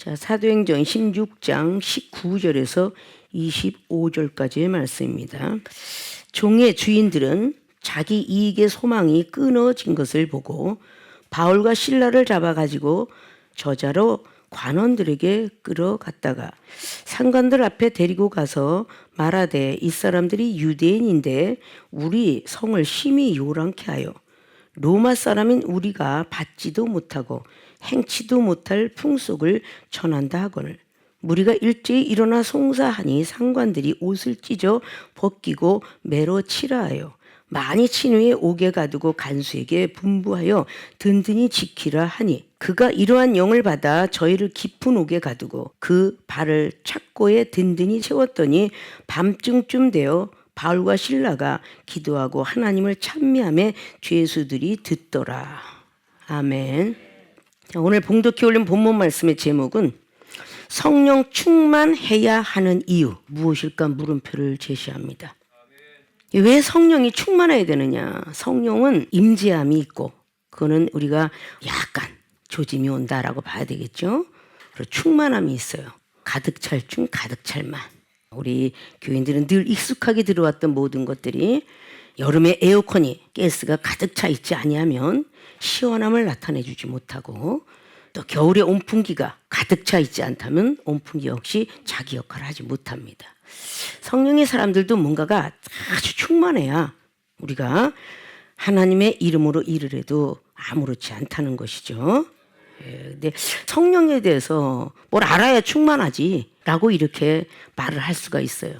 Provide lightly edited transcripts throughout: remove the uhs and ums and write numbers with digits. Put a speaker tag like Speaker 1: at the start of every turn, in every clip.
Speaker 1: 자, 사도행전 16장 19절에서 25절까지의 말씀입니다. 종의 주인들은 자기 이익의 소망이 끊어진 것을 보고 바울과 실라를 잡아가지고 저자로 관원들에게 끌어갔다가 상관들 앞에 데리고 가서 말하되 이 사람들이 유대인인데 우리 성을 심히 요란케 하여 로마 사람인 우리가 받지도 못하고 행치도 못할 풍속을 전한다 하거늘 무리가 일제히 일어나 송사하니 상관들이 옷을 찢어 벗기고 매로 치라 하여 많이 친 후에 옥에 가두고 간수에게 분부하여 든든히 지키라 하니 그가 이러한 영을 받아 저희를 깊은 옥에 가두고 그 발을 착고에 든든히 채웠더니 밤중쯤 되어 바울과 실라가 기도하고 하나님을 찬미하며 죄수들이 듣더라. 아멘. 자, 오늘 봉독해 올린 본문 말씀의 제목은 성령 충만해야 하는 이유 무엇일까 물음표를 제시합니다. 왜 성령이 충만해야 되느냐? 성령은 임재함이 있고 그거는 우리가 약간 조짐이 온다라고 봐야 되겠죠. 그리고 충만함이 있어요. 가득 찰 중 가득 찰만. 우리 교인들은 늘 익숙하게 들어왔던 모든 것들이 여름에 에어컨이 가스가 가득 차 있지 아니하면 시원함을 나타내주지 못하고 또 겨울에 온풍기가 가득 차 있지 않다면 온풍기 역시 자기 역할을 하지 못합니다. 성령의 사람들도 뭔가가 아주 충만해야 우리가 하나님의 이름으로 일을 해도 아무렇지 않다는 것이죠. 근데 성령에 대해서 뭘 알아야 충만하지 라고 이렇게 말을 할 수가 있어요.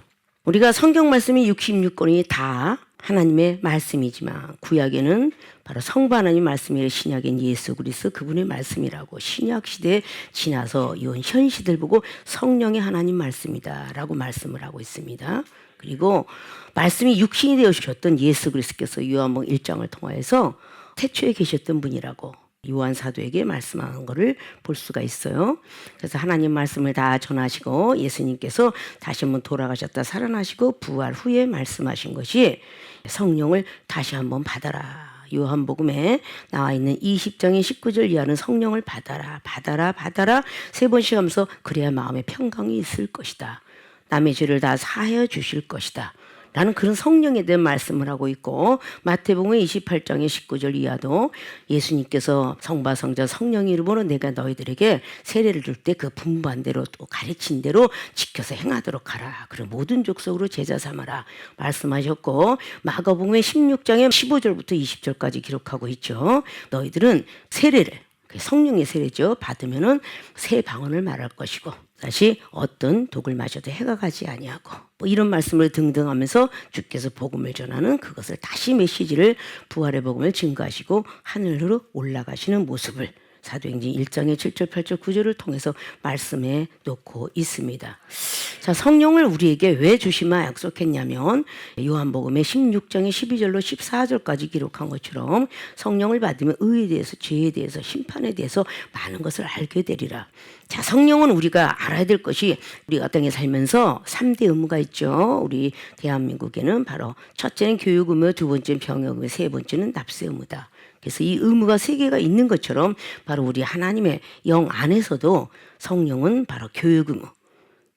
Speaker 1: 우리가 성경 말씀이 66권이 다 하나님의 말씀이지만 구약에는 바로 성부 하나님 말씀이라 신약엔 예수 그리스도 그분의 말씀이라고 신약 시대에 지나서 이온 현 시대를 보고 성령의 하나님 말씀이다 라고 말씀을 하고 있습니다. 그리고 말씀이 육신이 되어주셨던 예수 그리스도께서 요한복음 1장을 통하여서 태초에 계셨던 분이라고 요한 사도에게 말씀하는 것을 볼 수가 있어요. 그래서 하나님 말씀을 다 전하시고 예수님께서 다시 한번 돌아가셨다 살아나시고 부활 후에 말씀하신 것이 성령을 다시 한번 받아라. 요한복음에 나와 있는 20장의 19절 이하는 성령을 받아라 받아라 받아라 세 번씩 하면서 그래야 마음에 평강이 있을 것이다. 남의 죄를 다 사하여 주실 것이다. 라는 그런 성령에 대한 말씀을 하고 있고 마태복음 28장의 19절 이하도 예수님께서 성바 성자 성령의 이름으로 내가 너희들에게 세례를 줄 때 그 분부한 대로 또 가르친 대로 지켜서 행하도록 하라. 그리고 모든 족속으로 제자 삼아라 말씀하셨고 마가복음의 16장의 15절부터 20절까지 기록하고 있죠. 너희들은 세례를 성령의 세례죠. 받으면은 새 방언을 말할 것이고 다시 어떤 독을 마셔도 해가 가지 아니하고 뭐 이런 말씀을 등등 하면서 주께서 복음을 전하는 그것을 다시 메시지를 부활의 복음을 증거하시고 하늘로 올라가시는 모습을 사도행전 1장의 7절 8절 9절을 통해서 말씀해 놓고 있습니다. 자, 성령을 우리에게 왜 주시마 약속했냐면 요한복음의 16장의 12절로 14절까지 기록한 것처럼 성령을 받으면 의에 대해서 죄에 대해서 심판에 대해서 많은 것을 알게 되리라. 자, 성령은 우리가 알아야 될 것이 우리가 땅에 살면서 3대 의무가 있죠. 우리 대한민국에는 바로 첫째는 교육 의무, 두 번째는 병역 의무, 세 번째는 납세 의무다. 그래서 이 의무가 3개가 있는 것처럼 바로 우리 하나님의 영 안에서도 성령은 바로 교육 의무.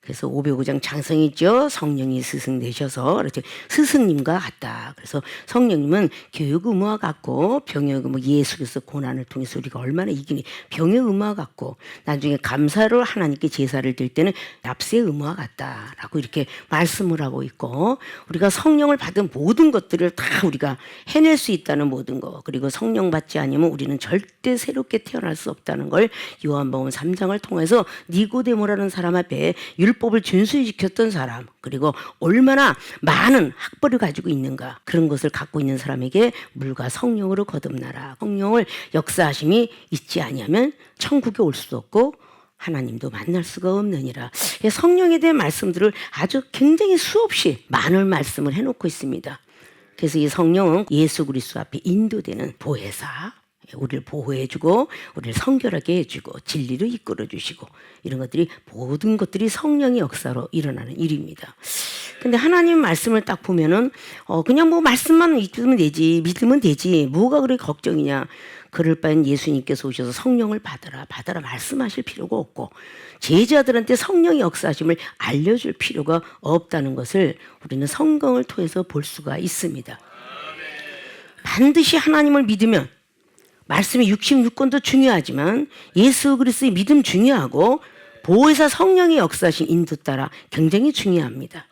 Speaker 1: 그래서 505장 장성이 있죠. 성령이 스승 되셔서 이렇게 스승님과 같다. 그래서 성령님은 교육 의무와 같고 병역 의무 예수께서 고난을 통해서 우리가 얼마나 이기니 병역 의무와 같고 나중에 감사로 하나님께 제사를 드릴 때는 납세 의무와 같다라고 이렇게 말씀을 하고 있고 우리가 성령을 받은 모든 것들을 다 우리가 해낼 수 있다는 모든 거 그리고 성령 받지 않으면 우리는 절대 새롭게 태어날 수 없다는 걸 요한복음 3장을 통해서 니고데모라는 사람 앞에 율법을 준수히 지켰던 사람 그리고 얼마나 많은 학벌을 가지고 있는가 그런 것을 갖고 있는 사람에게 물과 성령으로 거듭나라. 성령을 역사하심이 있지 아니하면 천국에 올 수도 없고 하나님도 만날 수가 없느니라. 성령에 대한 말씀들을 아주 굉장히 수없이 많은 말씀을 해놓고 있습니다. 그래서 이 성령은 예수 그리스도 앞에 인도되는 보혜사 우리를 보호해주고 우리를 성결하게 해주고 진리로 이끌어주시고 이런 것들이 모든 것들이 성령의 역사로 일어나는 일입니다. 근데 하나님 말씀을 딱 보면은 그냥 뭐 말씀만 믿으면 되지 뭐가 그렇게 걱정이냐 그럴 바엔 예수님께서 오셔서 성령을 받아라 말씀하실 필요가 없고 제자들한테 성령의 역사하심을 알려줄 필요가 없다는 것을 우리는 성경을 통해서 볼 수가 있습니다. 반드시 하나님을 믿으면 말씀의 66권도 중요하지만 예수 그리스도의 믿음 중요하고 보혜사 성령의 역사하신 인도 따라 굉장히 중요합니다.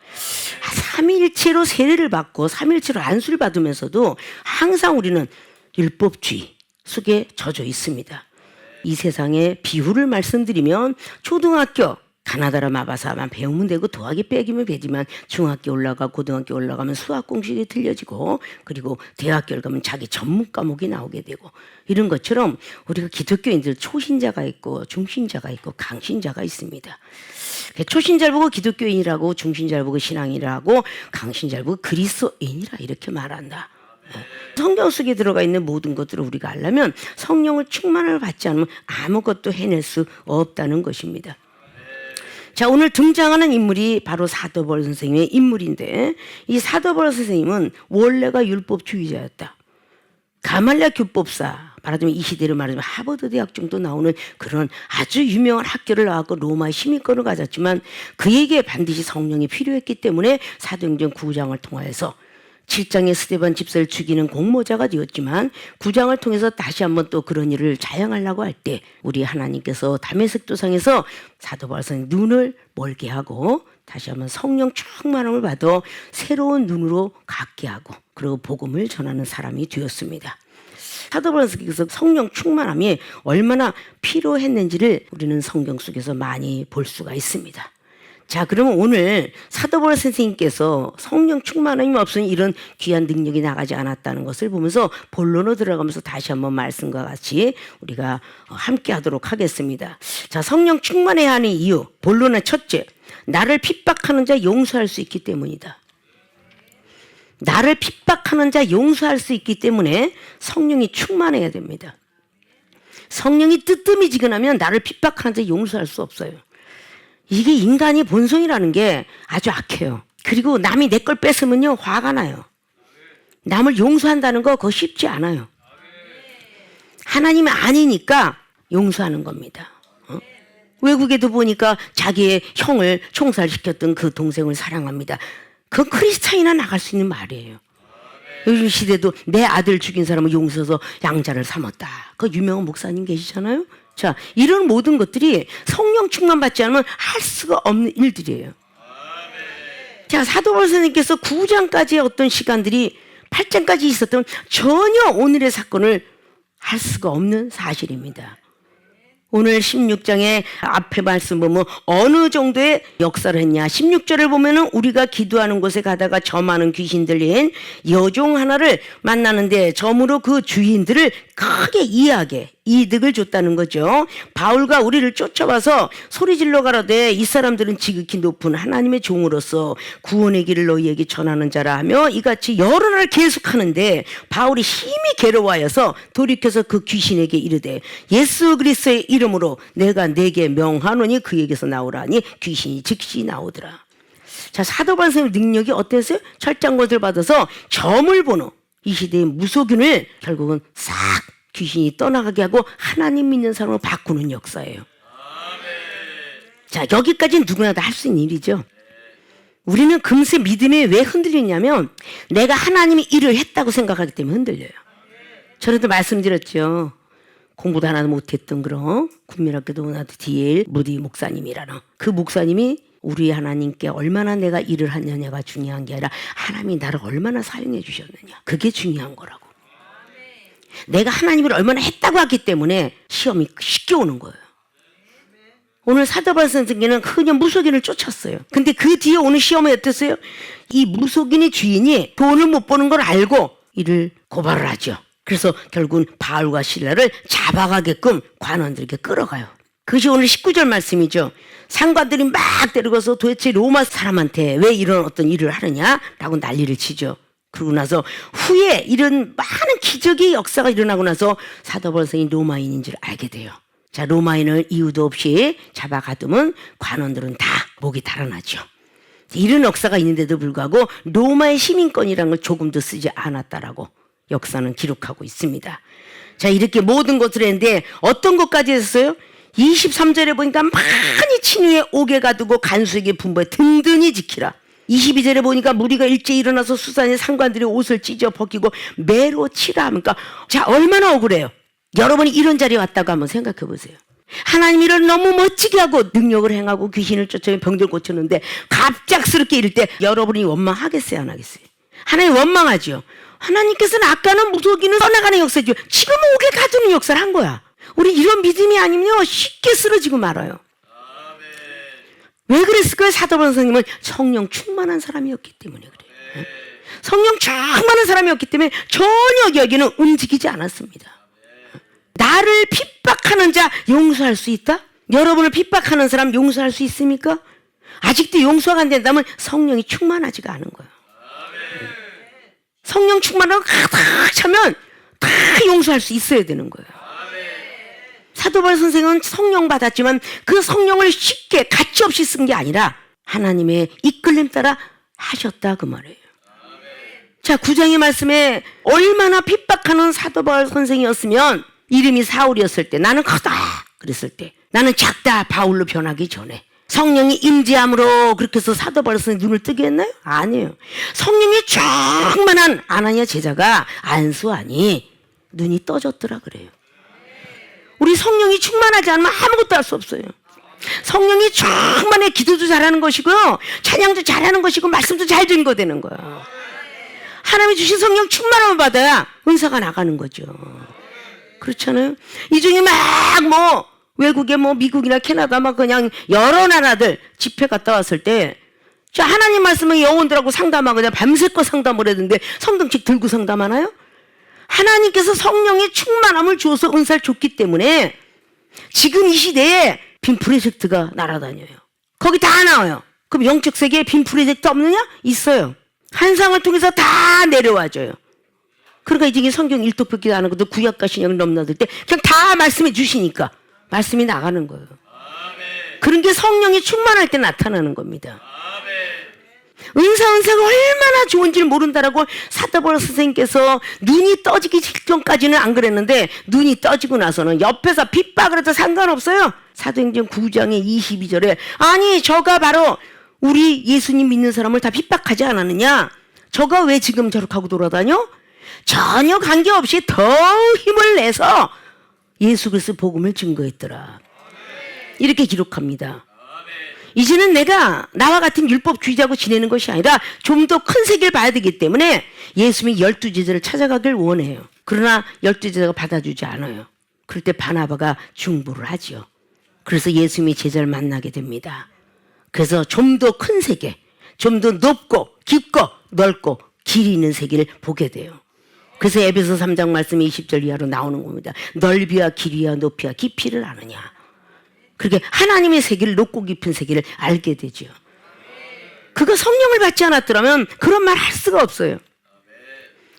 Speaker 1: 삼위일체로 세례를 받고 삼위일체로 안수를 받으면서도 항상 우리는 율법주의 속에 젖어 있습니다. 이 세상에 비유를 말씀드리면 초등학교 가나다라 마바사만 배우면 되고 더하기 빼기면 되지만 중학교 올라가 고등학교 올라가면 수학 공식이 틀려지고 그리고 대학교를 가면 자기 전문 과목이 나오게 되고 이런 것처럼 우리가 기독교인들 초신자가 있고 중신자가 있고 강신자가 있습니다. 초신자를 보고 기독교인이라고 중신자를 보고 신앙이라고 강신자를 보고 그리스도인이라 이렇게 말한다. 성경 속에 들어가 있는 모든 것들을 우리가 알려면 성령을 충만을 받지 않으면 아무것도 해낼 수 없다는 것입니다. 자, 오늘 등장하는 인물이 바로 사도 바울 선생님의 인물인데 이 사도 바울 선생님은 원래가 율법주의자였다. 가말리아 교법사, 말하자면 이 시대로 말하자면 하버드 대학 정도 나오는 그런 아주 유명한 학교를 나왔고 로마의 시민권을 가졌지만 그에게 반드시 성령이 필요했기 때문에 사도행전 9장을 통하여서 7장의 스데반 집사를 죽이는 공모자가 되었지만 9장을 통해서 다시 한번 또 그런 일을 자행하려고 할 때 우리 하나님께서 다메섹 도상에서 사도 바울 선생님 눈을 멀게 하고 다시 한번 성령 충만함을 받아 새로운 눈으로 갖게 하고 그리고 복음을 전하는 사람이 되었습니다. 사도 바울 선생님께서 성령 충만함이 얼마나 필요했는지를 우리는 성경 속에서 많이 볼 수가 있습니다. 자, 그러면 오늘 사도 바울 선생님께서 성령 충만함이 없으니 이런 귀한 능력이 나가지 않았다는 것을 보면서 본론으로 들어가면서 다시 한번 말씀과 같이 우리가 함께 하도록 하겠습니다. 자, 성령 충만해야 하는 이유 본론의 첫째, 나를 핍박하는 자 용서할 수 있기 때문이다. 나를 핍박하는 자 용서할 수 있기 때문에 성령이 충만해야 됩니다. 성령이 뜨뜻미지근하면 나를 핍박하는 자 용서할 수 없어요. 이게 인간의 본성이라는 게 아주 악해요. 그리고 남이 내 걸 뺏으면요 화가 나요. 남을 용서한다는 거 그거 쉽지 않아요. 하나님이 아니니까 용서하는 겁니다. 외국에도 보니까 자기의 형을 총살시켰던 그 동생을 사랑합니다. 그건 크리스찬이나 나갈 수 있는 말이에요. 요즘 시대도 내 아들 죽인 사람을 용서해서 양자를 삼았다. 그 유명한 목사님 계시잖아요. 자, 이런 모든 것들이 성령 충만 받지 않으면 할 수가 없는 일들이에요. 자, 사도 바울 선생님께서 9장까지의 어떤 시간들이 8장까지 있었던 전혀 오늘의 사건을 할 수가 없는 사실입니다. 오늘 16장의 앞에 말씀 보면 어느 정도의 역사를 했냐. 16절을 보면은 우리가 기도하는 곳에 가다가 저 많은 귀신 들린 여종 하나를 만나는데 점으로 그 주인들을 크게 이해하게 이득을 줬다는 거죠. 바울과 우리를 쫓아와서 소리질러 가라되 이 사람들은 지극히 높은 하나님의 종으로서 구원의 길을 너희에게 전하는 자라 하며 이같이 여러 날 계속하는데 바울이 힘이 괴로워하여서 돌이켜서 그 귀신에게 이르되 예수 그리스도의 이름으로 내가 네게 명하노니 그에게서 나오라니 귀신이 즉시 나오더라. 자, 사도 바울 선생님 능력이 어땠어요? 철장것을 받아서 점을 보는 이 시대의 무속인을 결국은 싹 귀신이 떠나가게 하고 하나님 믿는 사람으로 바꾸는 역사예요. 자, 여기까지는 누구나 다 할 수 있는 일이죠. 우리는 금세 믿음이 왜 흔들리냐면 내가 하나님이 일을 했다고 생각하기 때문에 흔들려요. 저에도 말씀드렸죠. 공부도 하나도 못했던 그런 국민학교도 원하던 D.L. 무디 목사님이라는 그 목사님이 우리 하나님께 얼마나 내가 일을 하느냐가 중요한 게 아니라 하나님이 나를 얼마나 사용해 주셨느냐 그게 중요한 거라고. 내가 하나님을 얼마나 했다고 하기 때문에 시험이 쉽게 오는 거예요. 오늘 사도 바울 선생님은 그냥 무속인을 쫓았어요. 근데 그 뒤에 오는 시험이 어땠어요? 이 무속인의 주인이 돈을 못 버는 걸 알고 이를 고발을 하죠. 그래서 결국은 바울과 실라를 잡아가게끔 관원들에게 끌어가요. 그것이 오늘 19절 말씀이죠. 상관들이 막 데려가서 도대체 로마 사람한테 왜 이런 어떤 일을 하느냐라고 난리를 치죠. 그러고 나서 후에 이런 많은 기적의 역사가 일어나고 나서 사도 바울 선생님이 로마인인 줄 알게 돼요. 자, 로마인을 이유도 없이 잡아가두면 관원들은 다 목이 달아나죠. 이런 역사가 있는데도 불구하고 로마의 시민권이라는 걸 조금도 쓰지 않았다라고 역사는 기록하고 있습니다. 자, 이렇게 모든 것을 했는데 어떤 것까지 했어요? 23절에 보니까 많이 친후에 옥에 가두고 간수에게 분부해 든든히 지키라. 22절에 보니까 무리가 일제히 일어나서 수산의 상관들이 옷을 찢어 벗기고 매로 치라 하니까, 자, 얼마나 억울해요. 여러분이 이런 자리에 왔다고 한번 생각해 보세요. 하나님이 이를 너무 멋지게 하고 능력을 행하고 귀신을 쫓아내 병들 고쳤는데 갑작스럽게 이럴 때 여러분이 원망하겠어요, 안 하겠어요? 하나님 원망하죠. 하나님께서는 아까는 무속인을 떠나가는 역사죠. 지금은 옥에 가두는 역사를 한 거야. 우리 이런 믿음이 아니면요 쉽게 쓰러지고 말아요. 왜 그랬을까요? 사도 바울 선생님은 성령 충만한 사람이었기 때문에 그래요. 성령 충만한 사람이었기 때문에 전혀 여기는 움직이지 않았습니다. 나를 핍박하는 자 용서할 수 있다? 여러분을 핍박하는 사람 용서할 수 있습니까? 아직도 용서가 안 된다면 성령이 충만하지가 않은 거예요. 성령 충만하고 가득 차면 다 용서할 수 있어야 되는 거예요. 사도 바울 선생은 성령 받았지만 그 성령을 쉽게 가치없이 쓴 게 아니라 하나님의 이끌림 따라 하셨다 그 말이에요. 자, 9장의 말씀에 얼마나 핍박하는 사도 바울 선생이었으면 이름이 사울이었을 때 나는 크다 그랬을 때 나는 작다 바울로 변하기 전에 성령이 임재함으로 그렇게 해서 사도 바울 선생이 눈을 뜨게 했나요? 아니에요. 성령이 충만한 아나니아 제자가 안수하니 눈이 떠졌더라 그래요. 우리 성령이 충만하지 않으면 아무것도 할 수 없어요. 성령이 충만해 기도도 잘하는 것이고요. 찬양도 잘하는 것이고 말씀도 잘 듣는 거 되는 거예요. 하나님이 주신 성령 충만함을 받아야 은사가 나가는 거죠. 그렇잖아요. 이 중에 막 외국에 미국이나 캐나다 그냥 여러 나라들 집회 갔다 왔을 때 자, 하나님 말씀은 영혼들하고 상담하고 그냥 밤새껏 상담을 했는데 성경책 들고 상담하나요? 하나님께서 성령의 충만함을 주어서 은사를 줬기 때문에 지금 이 시대에 빔 프로젝트가 날아다녀요. 거기 다 나와요. 그럼 영적 세계에 빔 프로젝트 없느냐? 있어요. 환상을 통해서 다 내려와줘요. 그러니까 이제 성경 일독백기도 안 하고도 구약과 신약을 넘나들 때 그냥 다 말씀해 주시니까 말씀이 나가는 거예요. 그런 게 성령이 충만할 때 나타나는 겁니다. 은사가 얼마나 좋은지를 모른다라고 사도 바울 선생님께서 눈이 떠지기 직전까지는 안 그랬는데 눈이 떠지고 나서는 옆에서 핍박을 해도 상관없어요. 사도행전 9장의 22절에 아니 저가 바로 우리 예수님 믿는 사람을 다 핍박하지 않았느냐? 저가 왜 지금 저렇게 하고 돌아다녀? 전혀 관계없이 더 힘을 내서 예수 그리스도 복음을 증거했더라. 이렇게 기록합니다. 이제는 내가 나와 같은 율법주의자고 지내는 것이 아니라 좀 더 큰 세계를 봐야 되기 때문에 예수님이 12제자를 찾아가길 원해요. 그러나 12제자가 받아주지 않아요. 그럴 때 바나바가 중보를 하죠. 그래서 예수님이 제자를 만나게 됩니다. 그래서 좀 더 큰 세계, 좀 더 높고 깊고 넓고 길이 있는 세계를 보게 돼요. 그래서 에베소 3장 말씀이 20절 이하로 나오는 겁니다. 넓이와 길이와 높이와 깊이를 아느냐. 그렇게 하나님의 세계를 높고 깊은 세계를 알게 되죠. 그거 성령을 받지 않았더라면 그런 말 할 수가 없어요.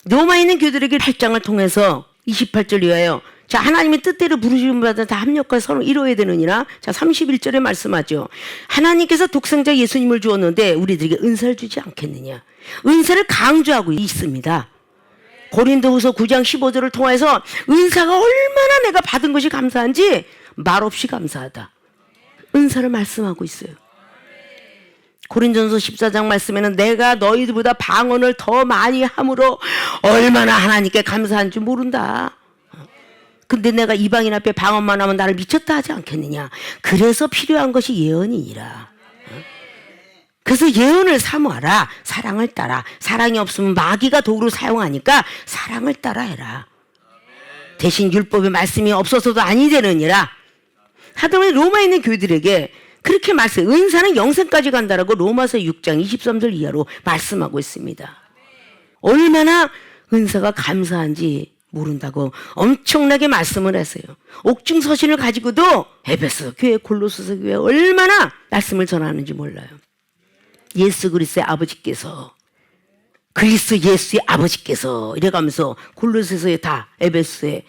Speaker 1: 로마에 있는 교들에게 8장을 통해서 28절 이하요. 자, 하나님의 뜻대로 부르심을 받아 다 합력과 서로 이루어야 되느니라. 자, 31절에 말씀하죠. 하나님께서 독생자 예수님을 주었는데 우리들에게 은사를 주지 않겠느냐. 은사를 강조하고 있습니다. 고린도후서 9장 15절을 통해서 은사가 얼마나 내가 받은 것이 감사한지 말없이 감사하다. 은사를 말씀하고 있어요. 고린도전서 14장 말씀에는 내가 너희들보다 방언을 더 많이 함으로 얼마나 하나님께 감사한 줄 모른다. 근데 내가 이방인 앞에 방언만 하면 나를 미쳤다 하지 않겠느냐. 그래서 필요한 것이 예언이니라. 그래서 예언을 사모하라. 사랑을 따라. 사랑이 없으면 마귀가 도구로 사용하니까 사랑을 따라 해라. 대신 율법의 말씀이 없어서도 아니 되느니라. 하더니 로마에 있는 교회들에게 그렇게 말씀, 은사는 영생까지 간다라고 로마서 6장 23절 이하로 말씀하고 있습니다. 얼마나 은사가 감사한지 모른다고 엄청나게 말씀을 하세요. 옥중서신을 가지고도 에베소 교회, 골로새서 교회 얼마나 말씀을 전하는지 몰라요. 예수 그리스도의 아버지께서 그리스도 예수의 아버지께서 이래가면서 골로새서에 다 에베소에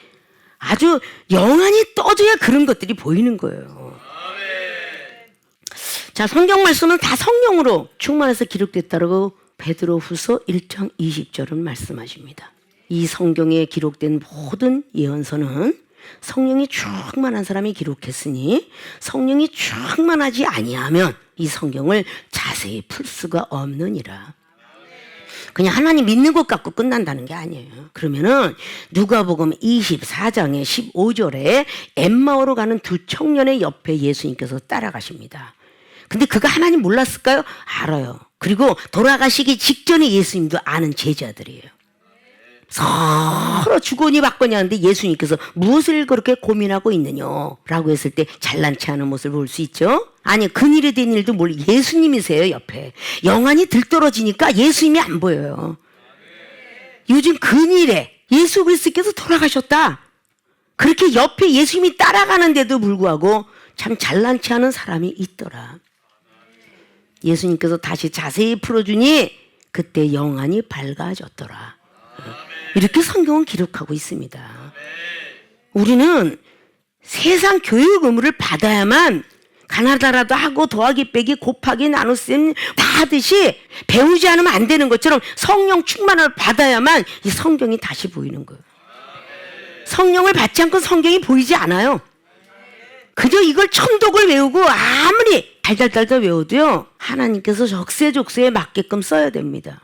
Speaker 1: 아주 영안이 떠져야 그런 것들이 보이는 거예요. 자, 성경 말씀은 다 성령으로 충만해서 기록됐다고 베드로후서 1장 20절은 말씀하십니다. 이 성경에 기록된 모든 예언서는 성령이 충만한 사람이 기록했으니 성령이 충만하지 아니하면 이 성경을 자세히 풀 수가 없느니라. 그냥 하나님 믿는 것 갖고 끝난다는 게 아니에요. 그러면은 누가복음 24장의 15절에 엠마오로 가는 두 청년의 옆에 예수님께서 따라가십니다. 근데 그가 하나님 몰랐을까요? 알아요. 그리고 돌아가시기 직전에 예수님도 아는 제자들이에요. 서로 주거니 받거니 하는데 예수님께서 무엇을 그렇게 고민하고 있느냐라고 했을 때 잘난치 않은 모습을 볼 수 있죠. 아니, 근일에 된 일도 몰라. 예수님이세요. 옆에 영안이 들떨어지니까 예수님이 안 보여요. 요즘 근일에 예수 그리스도께서 돌아가셨다. 그렇게 옆에 예수님이 따라가는데도 불구하고 참 잘난치 않은 사람이 있더라. 예수님께서 다시 자세히 풀어주니 그때 영안이 밝아졌더라. 이렇게 성경은 기록하고 있습니다. 우리는 세상 교육 의무를 받아야만 가나다라도 하고 더하기 빼기 곱하기 나눗셈 다 하듯이 배우지 않으면 안 되는 것처럼 성령 충만을 받아야만 이 성경이 다시 보이는 거예요. 성령을 받지 않고 성경이 보이지 않아요. 그저 이걸 천독을 외우고 아무리 달달달달 외워도요, 하나님께서 적세적소에 맞게끔 써야 됩니다.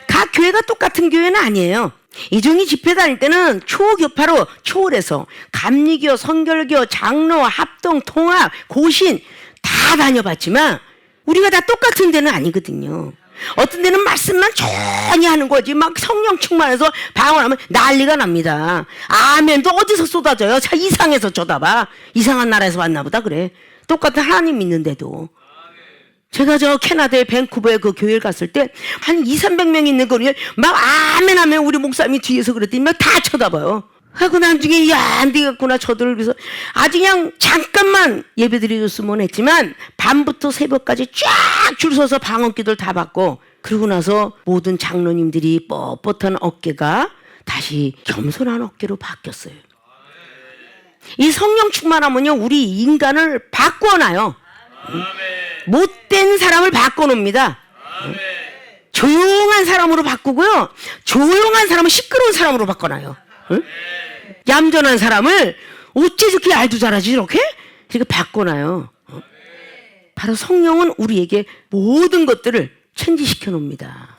Speaker 1: 각 교회가 똑같은 교회는 아니에요. 이종이 집회 다닐 때는 초교파로 초월해서 감리교, 선결교, 장로, 합동, 통합, 고신 다 다녀봤지만 우리가 다 똑같은 데는 아니거든요. 어떤 데는 말씀만 조용히 하는 거지 막 성령 충만해서 방언하면 난리가 납니다. 아멘도 어디서 쏟아져요? 자, 이상해서 쳐다봐. 이상한 나라에서 왔나 보다 그래. 똑같은 하나님 믿는데도. 제가 저 캐나다의 밴쿠버에 그 교회를 갔을 때 한 200~300명 있는 거를 막 아멘 하면 우리 목사님이 뒤에서 그랬더니 막 다 쳐다봐요. 하고 나중에 야, 안 되겠구나 저들을 위해서 아주 그냥 잠깐만 예배 드려줬으면 했지만 밤부터 새벽까지 쫙 줄 서서 방언기도를 다 받고 그러고 나서 모든 장로님들이 뻣뻣한 어깨가 다시 겸손한 어깨로 바뀌었어요. 이 성령 충만하면요 우리 인간을 바꿔놔요. 못된 사람을 바꿔놓습니다. 조용한 사람으로 바꾸고요, 조용한 사람은 시끄러운 사람으로 바꿔놔요. 응? 얌전한 사람을 어째 저렇게 말도 잘하지 이렇게? 이렇게 바꿔놔요. 바로 성령은 우리에게 모든 것들을 천지시켜 놓습니다.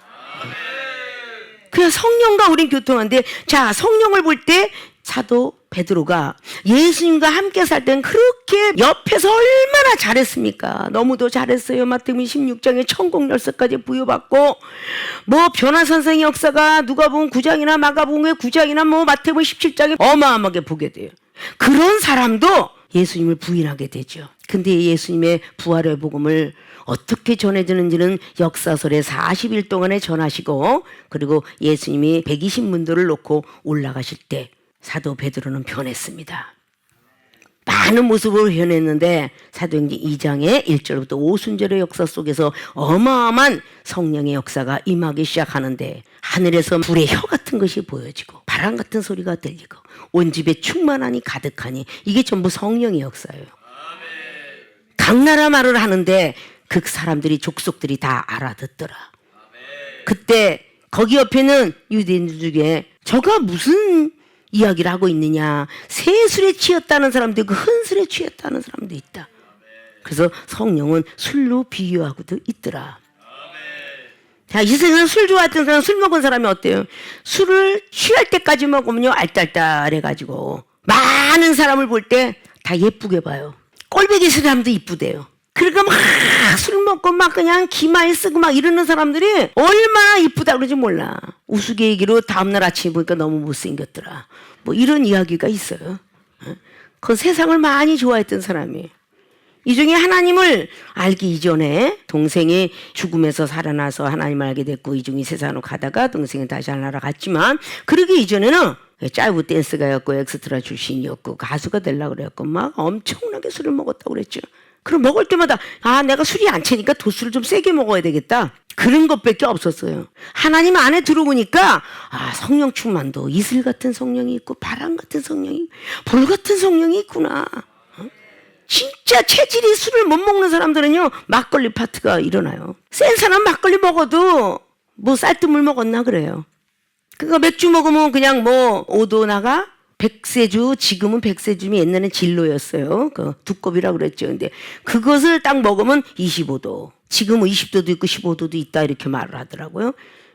Speaker 1: 그냥 성령과 우린 교통하는데, 자, 성령을 볼 때 사도 베드로가 예수님과 함께 살 땐 그렇게 옆에서 얼마나 잘했습니까? 너무도 잘했어요. 마태복음 16장에 천국 열쇠까지 부여받고 뭐 변화선생의 역사가 누가복음 9장이나 마가복음 9장이나 뭐 마태복음 17장에 어마어마하게 보게 돼요. 그런 사람도 예수님을 부인하게 되죠. 근데 예수님의 부활의 복음을 어떻게 전해지는지는 역사설에 40일 동안에 전하시고, 그리고 예수님이 120문도를 놓고 올라가실 때 사도 베드로는 변했습니다. 많은 모습으로 변했는데 사도행전 2장의 1절부터 5순절의 역사 속에서 어마어마한 성령의 역사가 임하기 시작하는데, 하늘에서 불의 혀 같은 것이 보여지고 바람 같은 소리가 들리고 온 집에 충만하니 가득하니, 이게 전부 성령의 역사예요. 각 나라 말을 하는데 그 사람들이, 족속들이 다 알아듣더라. 그때 거기 옆에는 유대인들 중에 저가 무슨 이야기를 하고 있느냐, 새술에 취했다는 사람도 있고 흔술에 취했다는 사람도 있다. 그래서 성령은 술로 비유하고도 있더라. 자, 이 세상에 술 좋아했던 사람, 술 먹은 사람이 어때요? 술을 취할 때까지 먹으면요 알딸딸해가지고 많은 사람을 볼 때 다 예쁘게 봐요. 꼴배기 사람도 이쁘대요. 그러니까 막 술 먹고 막 그냥 기마에 쓰고 막 이러는 사람들이 얼마나 이쁘다 그러지 몰라. 우스갯소리로 다음날 아침에 보니까 너무 못생겼더라. 뭐 이런 이야기가 있어요. 그 세상을 많이 좋아했던 사람이에요. 이 중에 하나님을 알기 이전에 동생이 죽음에서 살아나서 하나님을 알게 됐고, 이 중에 세상으로 가다가 동생이 다시 하나라 갔지만, 그러기 이전에는 짜이브 댄스가였고 엑스트라 출신이었고 가수가 되려고 그랬고 막 엄청나게 술을 먹었다고 그랬죠. 그럼 먹을 때마다 내가 술이 안 채니까 도수를 좀 세게 먹어야 되겠다, 그런 것밖에 없었어요. 하나님 안에 들어오니까 성령 충만도 이슬 같은 성령이 있고 바람 같은 성령이, 불 같은 성령이 있구나. 진짜 체질이 술을 못 먹는 사람들은요 막걸리 파트가 일어나요. 센 사람 막걸리 먹어도 뭐 쌀뜨물 먹었나 그래요. 그거 맥주 먹으면 그냥 뭐 5도 나가? 백세주, 지금은 백세주면 옛날엔 진로였어요. 그 두꺼비라고 그랬죠. 근데 그것을 딱 먹으면 25도. 지금은 20도도 있고 15도도 있다 이렇게 말을 하더라고요.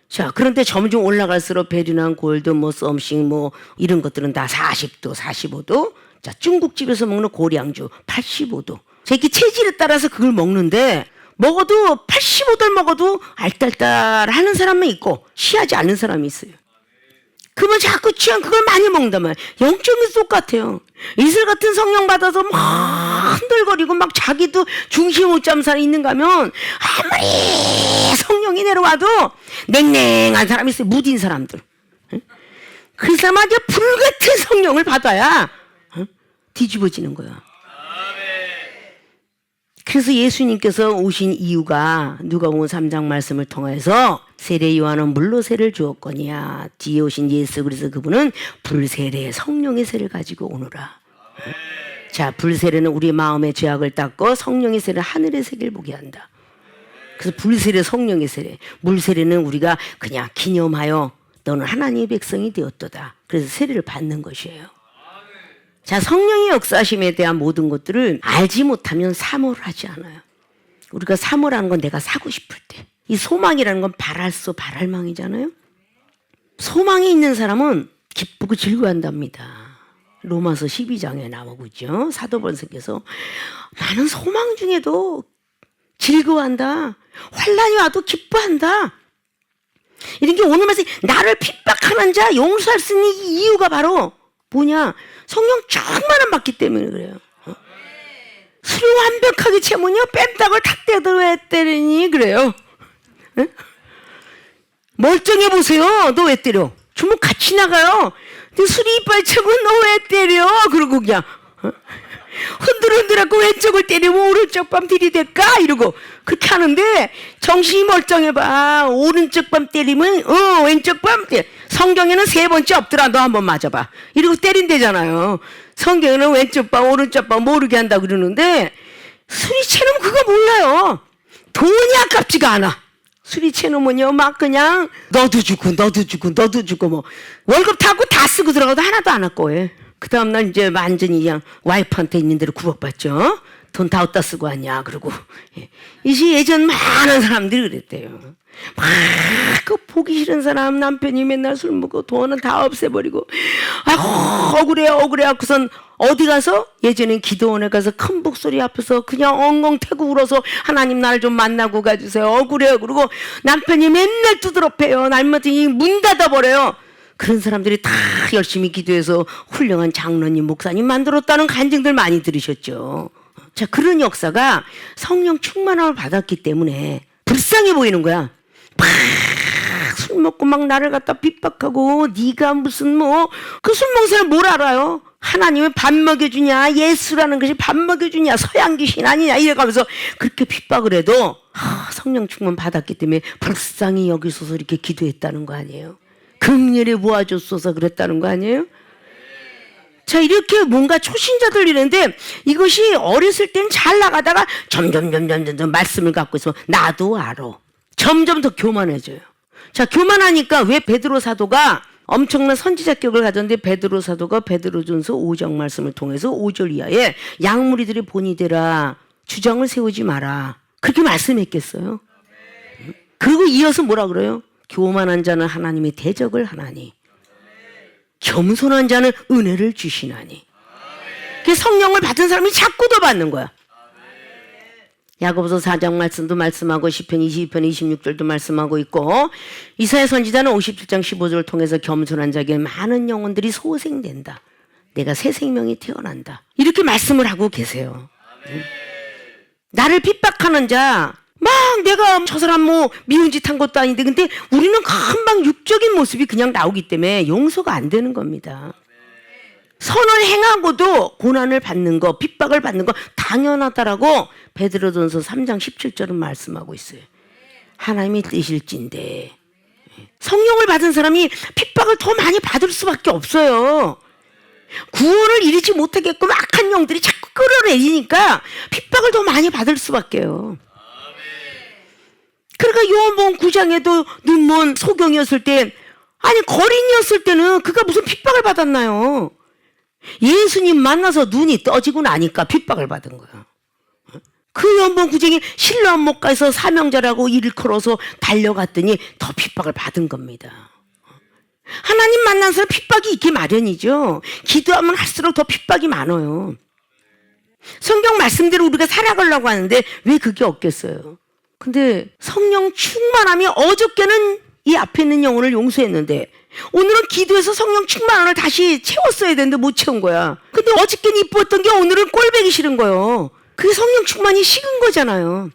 Speaker 1: 자, 그런데 점점 올라갈수록 베리난 골드, 뭐 썸씽, 뭐 이런 것들은 다 40도, 45도. 자, 중국집에서 먹는 고량주 85도. 자, 이렇게 체질에 따라서 그걸 먹는데 먹어도 85도를 먹어도 알딸딸하는 사람은 있고 취하지 않는 사람이 있어요. 그러면 자꾸 취한 그걸 많이 먹는단 말이에요. 영적인 똑같아요. 이슬 같은 성령 받아서 막 흔들거리고 막 자기도 중심 못 잡는 사람이 있는가 하면 아무리 성령이 내려와도 냉랭한 사람이 있어요. 무딘 사람들. 그 사람한테 불같은 성령을 받아야 뒤집어지는 거야. 그래서 예수님께서 오신 이유가 누가복음 3장 말씀을 통해서 세례 요한은 물로 세를 주었거니와 뒤에 오신 예수 그리스도 그분은 불세례 성령의 세를 가지고 오노라. 자, 불세례는 우리 마음의 죄악을 닦고 성령의 세례는 하늘의 세계를 보게 한다. 그래서 불세례 성령의 세례, 물세례는 우리가 그냥 기념하여 너는 하나님의 백성이 되었도다. 그래서 세례를 받는 것이에요. 자, 성령의 역사심에 대한 모든 것들을 알지 못하면 사모를 하지 않아요. 우리가 사모라는 건 내가 사고 싶을 때. 이 소망이라는 건 바랄소 바랄망이잖아요. 소망이 있는 사람은 기쁘고 즐거워한답니다. 로마서 12장에 나오고 있죠. 사도 바울께서 나는 소망 중에도 즐거워한다. 환난이 와도 기뻐한다. 이런 게 오늘 말씀 나를 핍박하는 자 용서할 수 있는 이유가 바로 뭐냐? 성령 충만함 받기 때문에 그래요. 술을 완벽하게 채우면요 뺨딱을 탁 때려 왜 때리니 그래요. 에? 멀쩡해 보세요. 너 왜 때려? 주먹 같이 나가요. 근데 술이 이빨 채우면 너 왜 때려? 그러고 그냥 흔들흔들하고 왼쪽을 때리면 오른쪽 뺨 들이댈까? 이러고 그렇게 하는데 정신이 멀쩡해봐. 오른쪽 뺨 때리면 왼쪽 뺨 때려. 성경에는 3번째 없더라. 너 한번 맞아봐. 이러고 때린대잖아요. 성경에는 왼쪽 뺨 오른쪽 뺨 모르게 한다고 그러는데 술이 채놓으면 그거 몰라요. 돈이 아깝지가 않아. 술이 채놓으면요 막 그냥 너도 주고 뭐 월급 타고 다 쓰고 들어가도 하나도 안 할 거예요. 그 다음날 이제 완전히 그냥 와이프한테 있는 대로 구박받죠. 돈 다 어디다 쓰고 왔냐 그러고. 이제 예전 많은 사람들이 그랬대요. 막 그 보기 싫은 사람 남편이 맨날 술 먹고 돈은 다 없애버리고 아이고 억울해 하고선 어디 가서 예전엔 기도원에 가서 큰 목소리 앞에서 그냥 엉엉 태고 울어서 하나님 날 좀 만나고 가주세요. 억울해요. 그러고 남편이 맨날 두드러 패요. 날마다 문 닫아버려요. 그런 사람들이 다 열심히 기도해서 훌륭한 장로님, 목사님 만들었다는 간증들 많이 들으셨죠. 자, 그런 역사가 성령 충만함을 받았기 때문에 불쌍해 보이는 거야. 막 술 먹고 막 나를 갖다 핍박하고 네가 무슨 뭐 그 술 먹은 사람 뭘 알아요? 하나님은 밥 먹여주냐, 예수라는 것이 밥 먹여주냐, 서양 귀신 아니냐 이래가면서 그렇게 핍박을 해도 성령 충만 받았기 때문에 불쌍히 여기서서 이렇게 기도했다는 거 아니에요? 긍휼히 모아줬소서 그랬다는 거 아니에요? 자, 이렇게 뭔가 초신자들 이랬는데 이것이 어렸을 때는 잘 나가다가 점점 말씀을 갖고 있으면 나도 알아. 점점 더 교만해져요. 자, 교만하니까 왜 베드로 사도가 엄청난 선지자격을 가졌는데 베드로 사도가 베드로전서 5장 말씀을 통해서 5절 이하에 양무리들의 본이 되라 주장을 세우지 마라 그렇게 말씀했겠어요. 그리고 이어서 뭐라 그래요? 교만한 자는 하나님의 대적을 하나니 겸손한 자는 은혜를 주시나니. 그 성령을 받은 사람이 자꾸 더 받는 거야. 야고보서 4장 말씀도 말씀하고 시편 22편 26절도 말씀하고 있고 이사야 선지자는 57장 15절을 통해서 겸손한 자에게 많은 영혼들이 소생된다. 내가 새 생명이 태어난다. 이렇게 말씀을 하고 계세요. 나를 핍박하는 자 막 내가 저 사람 뭐 미운 짓 한 것도 아닌데 근데 우리는 금방 육적인 모습이 그냥 나오기 때문에 용서가 안 되는 겁니다. 선을 행하고도 고난을 받는 거, 핍박을 받는 거 당연하다라고 베드로전서 3장 17절은 말씀하고 있어요. 하나님이 뜻일진데 성령을 받은 사람이 핍박을 더 많이 받을 수밖에 없어요. 구원을 이루지 못하게끔 악한 영들이 자꾸 끌어내리니까 핍박을 더 많이 받을 수밖에요. 그러니까 요한복음 9장에도 눈먼 소경이었을 때 아니 거린이었을 때는 그가 무슨 핍박을 받았나요? 예수님 만나서 눈이 떠지고 나니까 핍박을 받은 거야. 그 연봉구쟁이 실로 안목가에서 사명자라고 일컬어서 달려갔더니 더 핍박을 받은 겁니다. 하나님 만난 사람 핍박이 있기 마련이죠. 기도하면 할수록 더 핍박이 많아요. 성경 말씀대로 우리가 살아가려고 하는데 왜 그게 없겠어요? 근데 성령 충만함이 어저께는 이 앞에 있는 영혼을 용서했는데 오늘은 기도해서 성령 충만함을 다시 채웠어야 되는데 못 채운 거야. 근데 어저께는 이뻤던 게 오늘은 꼴보기 싫은 거예요. 그게 성령 충만이 식은 거잖아요.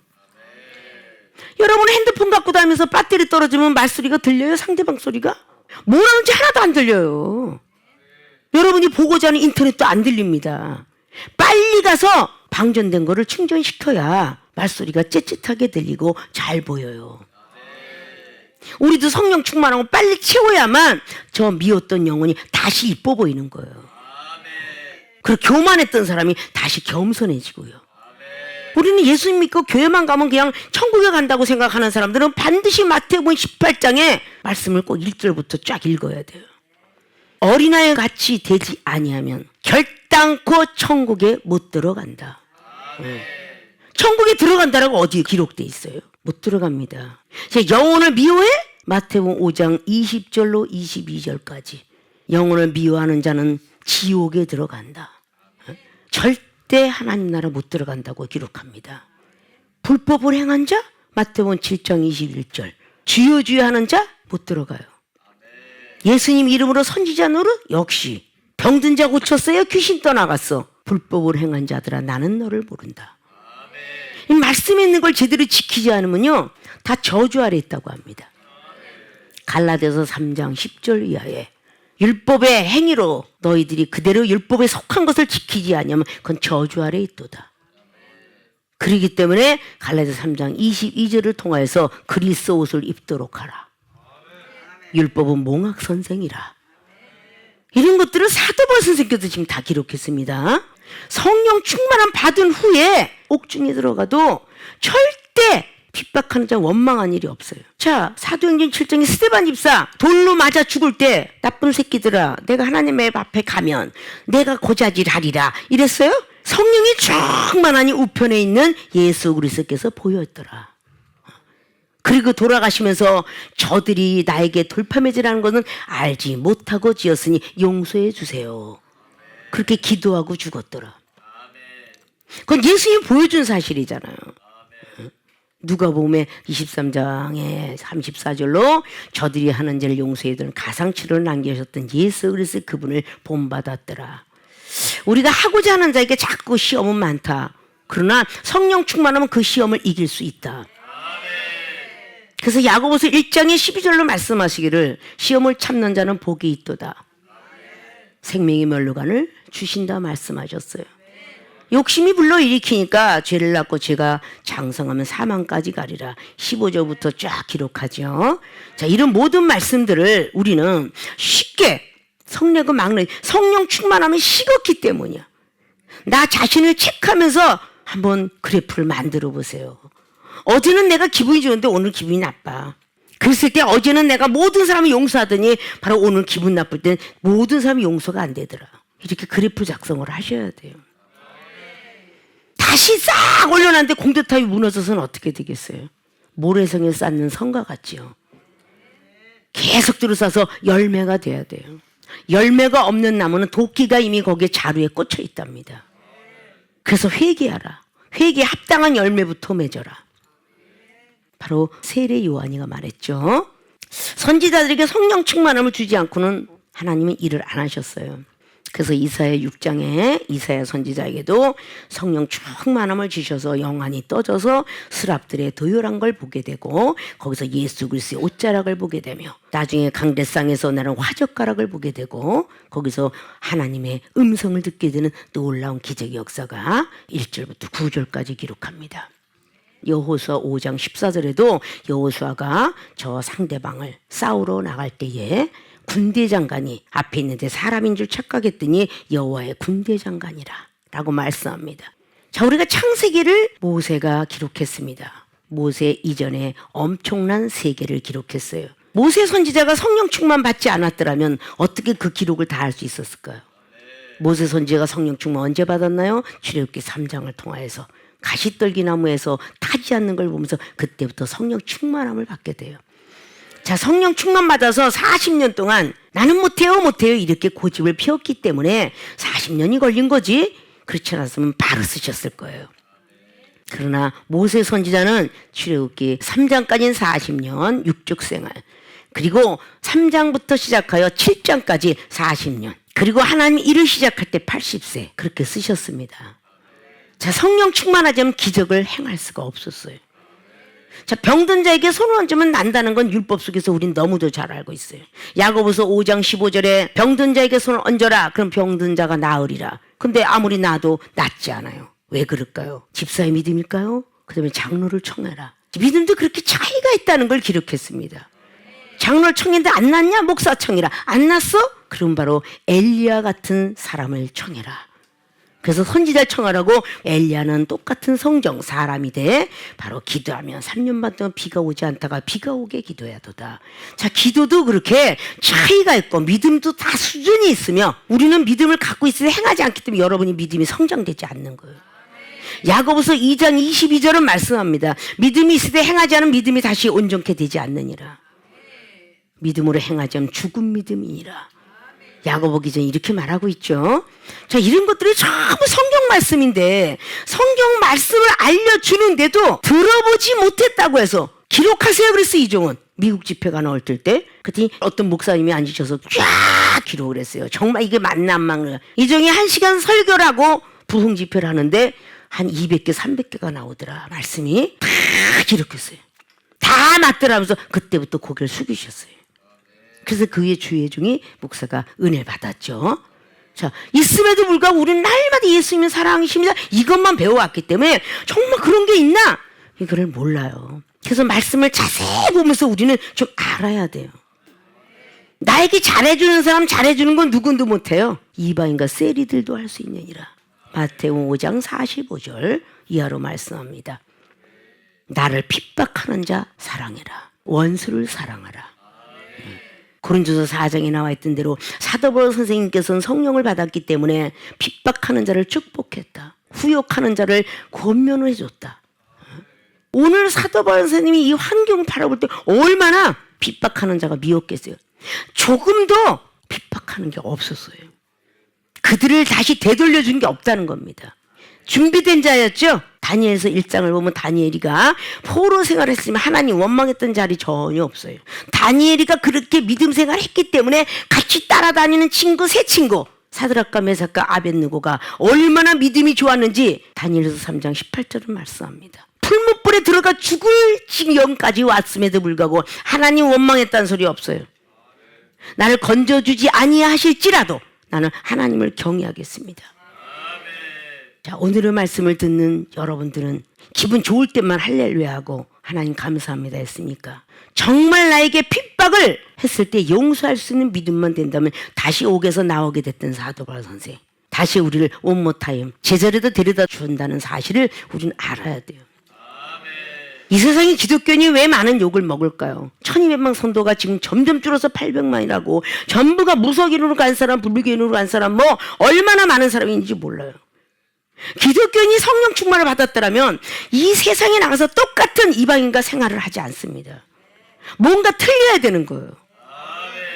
Speaker 1: 여러분 핸드폰 갖고 다니면서 배터리 떨어지면 말소리가 들려요? 상대방 소리가? 뭐라는지 하나도 안 들려요. 여러분이 보고자 하는 인터넷도 안 들립니다. 빨리 가서 방전된 거를 충전시켜야 말소리가 째릿하게 들리고 잘 보여요. 우리도 성령 충만하고 빨리 채워야만 저 미웠던 영혼이 다시 이뻐 보이는 거예요. 그리고 교만했던 사람이 다시 겸손해지고요. 우리는 예수님 믿고 교회만 가면 그냥 천국에 간다고 생각하는 사람들은 반드시 마태복음 18장에 말씀을 꼭 1절부터 쫙 읽어야 돼요. 어린아이 같이 되지 아니하면 결단코 천국에 못 들어간다. 천국에 들어간다라고 어디에 기록돼 있어요? 못 들어갑니다. 영혼을 미워해? 마태복음 5장 20절로 22절까지 영혼을 미워하는 자는 지옥에 들어간다. 절대 하나님 나라 못 들어간다고 기록합니다. 불법을 행한 자? 마태복음 7장 21절 주여 주여 하는 자? 못 들어가요. 예수님 이름으로 선지자 노릇? 역시 병든 자 고쳤어요? 귀신 떠나갔어. 불법을 행한 자들아 나는 너를 모른다. 이 말씀에 있는 걸 제대로 지키지 않으면요 다 저주 아래 있다고 합니다. 갈라디아서 3장 10절 이하에 율법의 행위로 너희들이 그대로 율법에 속한 것을 지키지 않으면 그건 저주 아래 있도다. 그렇기 때문에 갈라디아서 3장 22절을 통하여서 그리스도 옷을 입도록 하라. 율법은 몽학 선생이라. 이런 것들을 사도바울 선생께서 지금 다 기록했습니다. 성령 충만함 받은 후에 옥중에 들어가도 절대 핍박하는 자 원망한 일이 없어요. 자, 사도행전 7장에 스데반 집사 돌로 맞아 죽을 때 나쁜 새끼들아 내가 하나님의 앞에 가면 내가 고자질하리라 이랬어요? 성령이 충만하니 우편에 있는 예수 그리스도께서 보였더라. 그리고 돌아가시면서 저들이 나에게 돌파매질하는 것은 알지 못하고 지었으니 용서해 주세요. 그렇게 기도하고 죽었더라. 그건 예수님이 보여준 사실이잖아요. 누가복음 23장에 34절로 저들이 하는 죄를 용서해 주는 가상치료를 남기셨던 예수 그리스도 그분을 본받았더라. 우리가 하고자 하는 자에게 자꾸 시험은 많다. 그러나 성령 충만하면 그 시험을 이길 수 있다. 그래서 야고보서 1장에 12절로 말씀하시기를 시험을 참는 자는 복이 있도다. 생명의 면류관을 주신다 말씀하셨어요. 욕심이 불러일으키니까 죄를 낳고 죄가 장성하면 사망까지 가리라. 15절부터 쫙 기록하죠. 자, 이런 모든 말씀들을 우리는 쉽게 성령과 막는 성령 충만하면 식었기 때문이야. 나 자신을 체크하면서 한번 그래프를 만들어 보세요. 어제는 내가 기분이 좋은데 오늘 기분이 나빠. 그랬을 때 어제는 내가 모든 사람을 용서하더니 바로 오늘 기분 나쁠 땐 모든 사람이 용서가 안 되더라. 이렇게 그래프 작성을 하셔야 돼요. 다시 싹 올려놨는데 공대탑이 무너져서는 어떻게 되겠어요? 모래성에 쌓는 성과 같지요. 계속 들어싸서 열매가 돼야 돼요. 열매가 없는 나무는 도끼가 이미 거기에 자루에 꽂혀 있답니다. 그래서 회개하라. 회개에 합당한 열매부터 맺어라. 바로 세례 요한이가 말했죠. 선지자들에게 성령 충만함을 주지 않고는 하나님은 일을 안 하셨어요. 그래서 이사야 6장에 이사야 선지자에게도 성령 충만함을 주셔서 영안이 떠져서 스랍들의 도열한 걸 보게 되고 거기서 예수 그리스도의 옷자락을 보게 되며 나중에 강대상에서 나는 화젓가락을 보게 되고 거기서 하나님의 음성을 듣게 되는 놀라운 기적의 역사가 1절부터 9절까지 기록합니다. 여호수아 5장 14절에도 여호수아가 저 상대방을 싸우러 나갈 때에 군대 장관이 앞에 있는데 사람인 줄 착각했더니 여호와의 군대 장관이라 라고 말씀합니다. 자, 우리가 창세기를 모세가 기록했습니다. 모세 이전에 엄청난 세계를 기록했어요. 모세 선지자가 성령 충만 받지 않았더라면 어떻게 그 기록을 다 할 수 있었을까요? 모세 선지자가 성령 충만 언제 받았나요? 출애굽기 3장을 통하여서 가시떨기 나무에서 타지 않는 걸 보면서 그때부터 성령 충만함을 받게 돼요. 자, 성령 충만 받아서 40년 동안 나는 못해요 이렇게 고집을 피웠기 때문에 40년이 걸린 거지, 그렇지 않았으면 바로 쓰셨을 거예요. 그러나 모세 선지자는 출애굽기 3장까지는 40년 육적 생활, 그리고 3장부터 시작하여 7장까지 40년, 그리고 하나님 일을 시작할 때 80세 그렇게 쓰셨습니다. 자, 성령 충만하지 않으면 기적을 행할 수가 없었어요. 자, 병든 자에게 손을 얹으면 난다는 건 율법 속에서 우린 너무도 잘 알고 있어요. 야고보서 5장 15절에 병든 자에게 손을 얹어라, 그럼 병든 자가 나으리라. 근데 아무리 나도 낫지 않아요. 왜 그럴까요? 집사의 믿음일까요? 그 다음에 장로를 청해라. 믿음도 그렇게 차이가 있다는 걸 기록했습니다. 장로를 청했는데 안 낫냐? 목사 청해라. 안 낫어? 그럼 바로 엘리야 같은 사람을 청해라. 그래서 선지자 청하라고. 엘리야는 똑같은 성정 사람이 돼 바로 기도하면 3년 반 동안 비가 오지 않다가 비가 오게 기도해야도다. 자, 기도도 그렇게 차이가 있고 믿음도 다 수준이 있으며 우리는 믿음을 갖고 있으되 행하지 않기 때문에 여러분이 믿음이 성장되지 않는 거예요. 야고보서 2장 22절은 말씀합니다. 믿음이 있으되 행하지 않으면 믿음이 다시 온전케 되지 않느니라. 믿음으로 행하지 않으면 죽은 믿음이니라. 야고보 기자는 이렇게 말하고 있죠. 자, 이런 것들이 전부 성경 말씀인데 성경 말씀을 알려주는데도 들어보지 못했다고 해서 기록하세요 그랬어. 이종은 미국 집회가 나올 때 그때 어떤 목사님이 앉으셔서 쫙 기록을 했어요. 정말 이게 맞나 안 맞나. 이종이 1시간 설교를 하고 부흥 집회를 하는데 한 200개 300개가 나오더라. 말씀이 다 기록했어요. 다 맞더라면서 그때부터 고개를 숙이셨어요. 그래서 그의 주의 중에 목사가 은혜를 받았죠. 자, 있음에도 불구하고 우리는 날마다 예수님의 사랑이십니다 이것만 배워왔기 때문에 정말 그런 게 있나? 이거를 몰라요. 그래서 말씀을 자세히 보면서 우리는 좀 알아야 돼요. 나에게 잘해주는 사람 잘해주는 건 누군도 못해요. 이방인과 세리들도 할 수 있느니라. 마태복음 5장 45절 이하로 말씀합니다. 나를 핍박하는 자 사랑해라. 원수를 사랑하라. 고린도서 4장에 나와 있던 대로 사도 바울 선생님께서는 성령을 받았기 때문에 핍박하는 자를 축복했다. 후욕하는 자를 권면을 해줬다. 오늘 사도 바울 선생님이 이 환경을 바라볼 때 얼마나 핍박하는 자가 미웠겠어요. 조금도 핍박하는 게 없었어요. 그들을 다시 되돌려준 게 없다는 겁니다. 준비된 자였죠. 다니엘서 1장을 보면 다니엘이가 포로 생활했으면 하나님 원망했던 자리 전혀 없어요. 다니엘이가 그렇게 믿음 생활했기 때문에 같이 따라다니는 친구 세 친구 사드락과 메삭과 아벳느고가 얼마나 믿음이 좋았는지 다니엘서 3장 18절은 말씀합니다. 풀무불에 들어가 죽을 지경까지 왔음에도 불구하고 하나님 원망했다는 소리 없어요. 나를 건져주지 아니하실지라도 나는 하나님을 경외하겠습니다. 자, 오늘의 말씀을 듣는 여러분들은 기분 좋을 때만 할렐루야하고 하나님 감사합니다 했으니까 정말 나에게 핍박을 했을 때 용서할 수 있는 믿음만 된다면 다시 옥에서 나오게 됐던 사도 바울 선생, 다시 우리를 원모타임 제자리도 데려다 준다는 사실을 우리는 알아야 돼요. 이 세상에 기독교인이 왜 많은 욕을 먹을까요? 1200만 성도가 지금 점점 줄어서 800만이라고 전부가 무속인으로 간 사람, 불교인으로 간 사람 뭐 얼마나 많은 사람이 있는지 몰라요. 기독교인이 성령 충만을 받았더라면 이 세상에 나가서 똑같은 이방인과 생활을 하지 않습니다. 뭔가 틀려야 되는 거예요.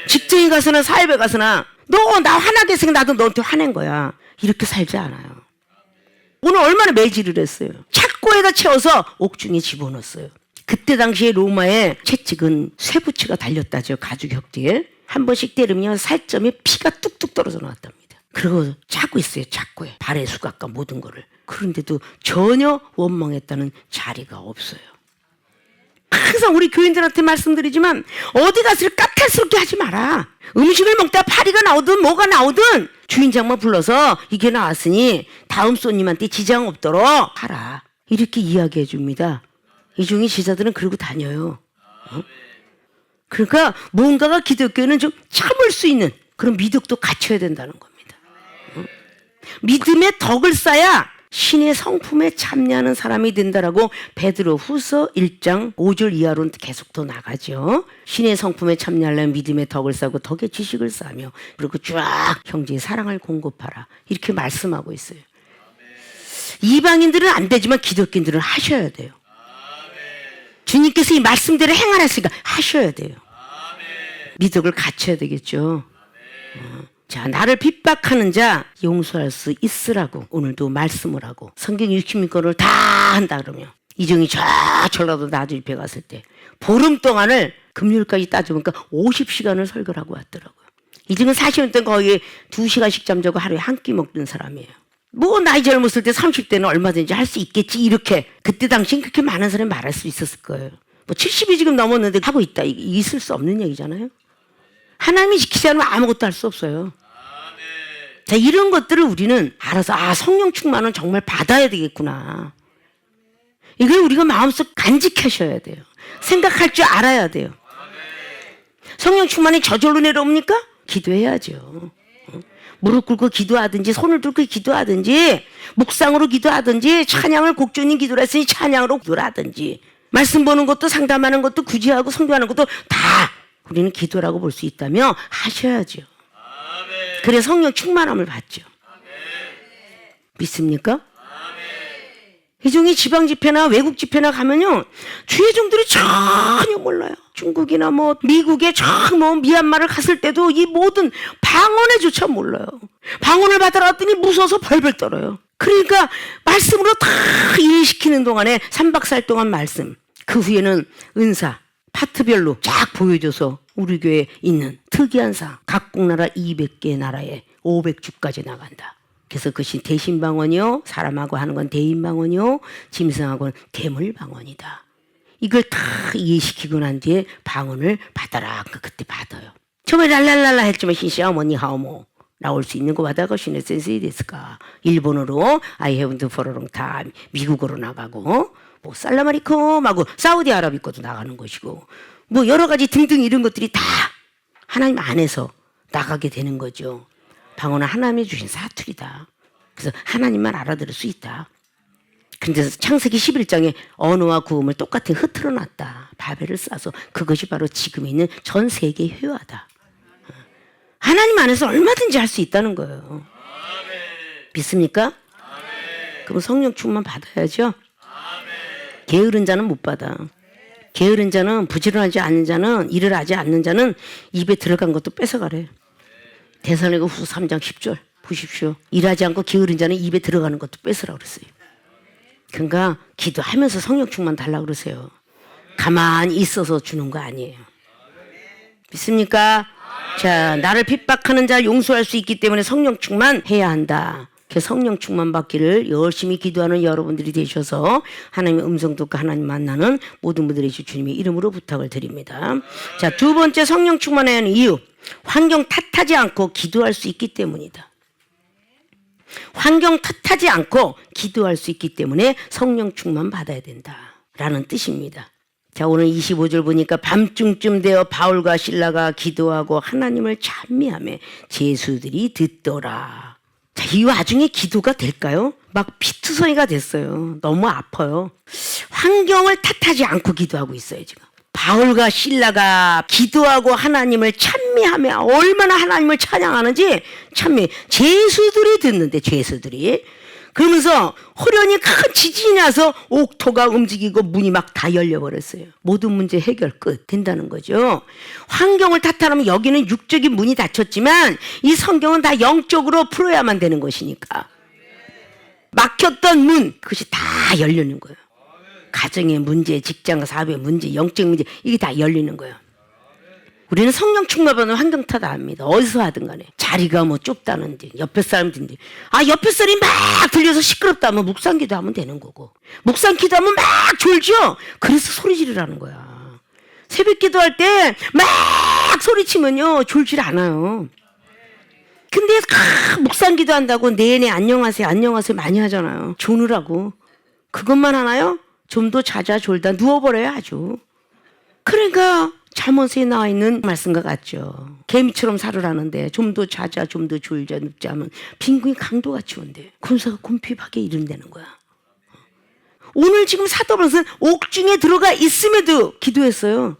Speaker 1: 직장에 가서나 사회에 가서나 너 나 화나게 했으니까 나도 너한테 화낸 거야. 이렇게 살지 않아요. 오늘 얼마나 매질을 했어요. 착고에다 채워서 옥중에 집어넣었어요. 그때 당시에 로마에 채찍은 쇠붙이가 달렸다죠. 가죽 혁지에. 한 번씩 때리면 살점에 피가 뚝뚝 떨어져 나왔답니다. 그리고 찾고 있어요. 착고에. 발의 수각과 모든 거를. 그런데도 전혀 원망했다는 자리가 없어요. 항상 우리 교인들한테 말씀드리지만 어디 가서 까탈스럽게 하지 마라. 음식을 먹다가 파리가 나오든 뭐가 나오든 주인장만 불러서 이게 나왔으니 다음 손님한테 지장 없도록 하라. 이렇게 이야기해 줍니다. 이 중에 지자들은 그러고 다녀요. 그러니까 뭔가가 기독교는 좀 참을 수 있는 그런 미덕도 갖춰야 된다는 겁니다. 믿음의 덕을 쌓아야 신의 성품에 참여하는 사람이 된다라고 베드로후서 1장 5절 이하로는 계속 더 나가죠. 신의 성품에 참여하려면 믿음의 덕을 쌓고 덕의 지식을 쌓으며 그리고 쫙 형제의 사랑을 공급하라 이렇게 말씀하고 있어요. 이방인들은 안 되지만 기독교인들은 하셔야 돼요. 주님께서 이 말씀대로 행하랬으니까 하셔야 돼요. 미덕을 갖춰야 되겠죠. 자, 나를 핍박하는 자 용서할 수 있으라고 오늘도 말씀을 하고 성경 66권을 다 한다 그러면 이정이 저 전라도 나주 집회 갔을 때 보름 동안을 금요일까지 따져보니까 50시간을 설교를 하고 왔더라고요. 이정은 40년 동안 거의 2시간씩 잠자고 하루에 한 끼 먹는 사람이에요. 뭐 나이 젊었을 때 30대는 얼마든지 할 수 있겠지 이렇게 그때 당시엔 그렇게 많은 사람이 말할 수 있었을 거예요. 뭐 70이 지금 넘었는데 하고 있다 이게 있을 수 없는 얘기잖아요. 하나님이 지키지 않으면 아무것도 할 수 없어요. 자, 이런 것들을 우리는 알아서 성령 충만은 정말 받아야 되겠구나. 이걸 우리가 마음속 간직하셔야 돼요. 생각할 줄 알아야 돼요. 성령 충만이 저절로 내려옵니까? 기도해야죠. 무릎 꿇고 기도하든지 손을 들고 기도하든지 묵상으로 기도하든지 찬양을 곡주님 기도를 했으니 찬양으로 기도를 하든지 말씀 보는 것도 상담하는 것도 구제하고 성교하는 것도 다 우리는 기도라고 볼 수 있다며 하셔야죠. 그래 성령 충만함을 받죠. 믿습니까? 회종이 지방 집회나 외국 집회나 가면요 주의 종들이 전혀 몰라요. 중국이나 뭐 미국에 뭐 미얀마를 갔을 때도 이 모든 방언에조차 몰라요. 방언을 받으러 왔더니 무서워서 벌벌 떨어요. 그러니까 말씀으로 다 이해시키는 동안에 3박 4일 동안 말씀 그 후에는 은사 파트별로 쫙 보여줘서 우리 교회에 있는 특이한 상 각국 나라 200개 나라에 500주까지 나간다. 그래서 그것이 대신방언이요 사람하고 하는 건 대인방언이요 짐승하고는 대물방언이다. 이걸 다 이해시키고 난 뒤에 방언을 받아라. 그때 받아요. 처음에 랄랄랄라 했지만 신시아머니 하오모 나올 수 있는 거 받아가 신의 센스이 됐을까. 일본어로 I have to for a long time 미국어로 나가고 뭐 살라마리콤 하고 사우디아라비 것도 나가는 것이고 뭐 여러 가지 등등 이런 것들이 다 하나님 안에서 나가게 되는 거죠. 방언은 하나님이 주신 사투리다. 그래서 하나님만 알아들을 수 있다. 그런데 창세기 11장에 언어와 구음을 똑같이 흐트러 놨다. 바벨을 쌓아서 그것이 바로 지금 있는 전 세계 회화다. 하나님 안에서 얼마든지 할 수 있다는 거예요. 믿습니까? 그럼 성령 충만 받아야죠. 게으른 자는 못 받아. 게으른 자는 부지런하지 않는 자는 일을 하지 않는 자는 입에 들어간 것도 뺏어가래. 데살로니가후서 3장 10절 보십시오. 일하지 않고 게으른 자는 입에 들어가는 것도 뺏으라고 그랬어요. 그러니까 기도하면서 성령 충만 달라고 그러세요. 가만히 있어서 주는 거 아니에요. 믿습니까? 자, 나를 핍박하는 자를 용서할 수 있기 때문에 성령 충만 해야 한다. 성령 충만 받기를 열심히 기도하는 여러분들이 되셔서 하나님의 음성 듣고 하나님 만나는 모든 분들의 주님의 이름으로 부탁을 드립니다. 자, 두 번째 성령 충만해야 하는 이유. 환경 탓하지 않고 기도할 수 있기 때문이다. 환경 탓하지 않고 기도할 수 있기 때문에 성령 충만 받아야 된다라는 뜻입니다. 자, 오늘 25절 보니까 밤중쯤 되어 바울과 실라가 기도하고 하나님을 찬미하며 제수들이 듣더라. 자, 이 와중에 기도가 될까요? 막 피투성이가 됐어요. 너무 아파요. 환경을 탓하지 않고 기도하고 있어요, 지금. 바울과 실라가 기도하고 하나님을 찬미하며 얼마나 하나님을 찬양하는지 찬미. 제수들이 듣는데 제수들이. 그러면서 호련히 큰 지진이 나서 옥토가 움직이고 문이 막 다 열려버렸어요. 모든 문제 해결 끝 된다는 거죠. 환경을 탓하면 여기는 육적인 문이 닫혔지만 이 성경은 다 영적으로 풀어야만 되는 것이니까. 막혔던 문 그것이 다 열리는 거예요. 가정의 문제, 직장, 사업의 문제, 영적 문제 이게 다 열리는 거예요. 우리는 성령 충만받는 환경 탓 안 합니다. 어디서 하든 간에. 자리가 뭐 좁다는지 옆에 사람들인데 옆에 사람이 막 들려서 시끄럽다 하면 묵상기도 하면 되는 거고 묵상기도 하면 막 졸죠. 그래서 소리 지르라는 거야. 새벽 기도할 때 막 소리치면요 졸질 않아요. 근데 묵상기도 한다고 내내 안녕하세요 안녕하세요 많이 하잖아요. 조느라고. 그것만 하나요? 좀 더 자자 졸다 누워버려요 아주. 그러니까 잠언서에 나와 있는 말씀과 같죠. 개미처럼 살으라는데 좀 더 자자 좀 더 졸자 눕자 하면 빈궁이 강도같이 온대. 군사가 곰핍하게 이른다는 거야. 오늘 지금 사도 바울은 옥중에 들어가 있음에도 기도했어요.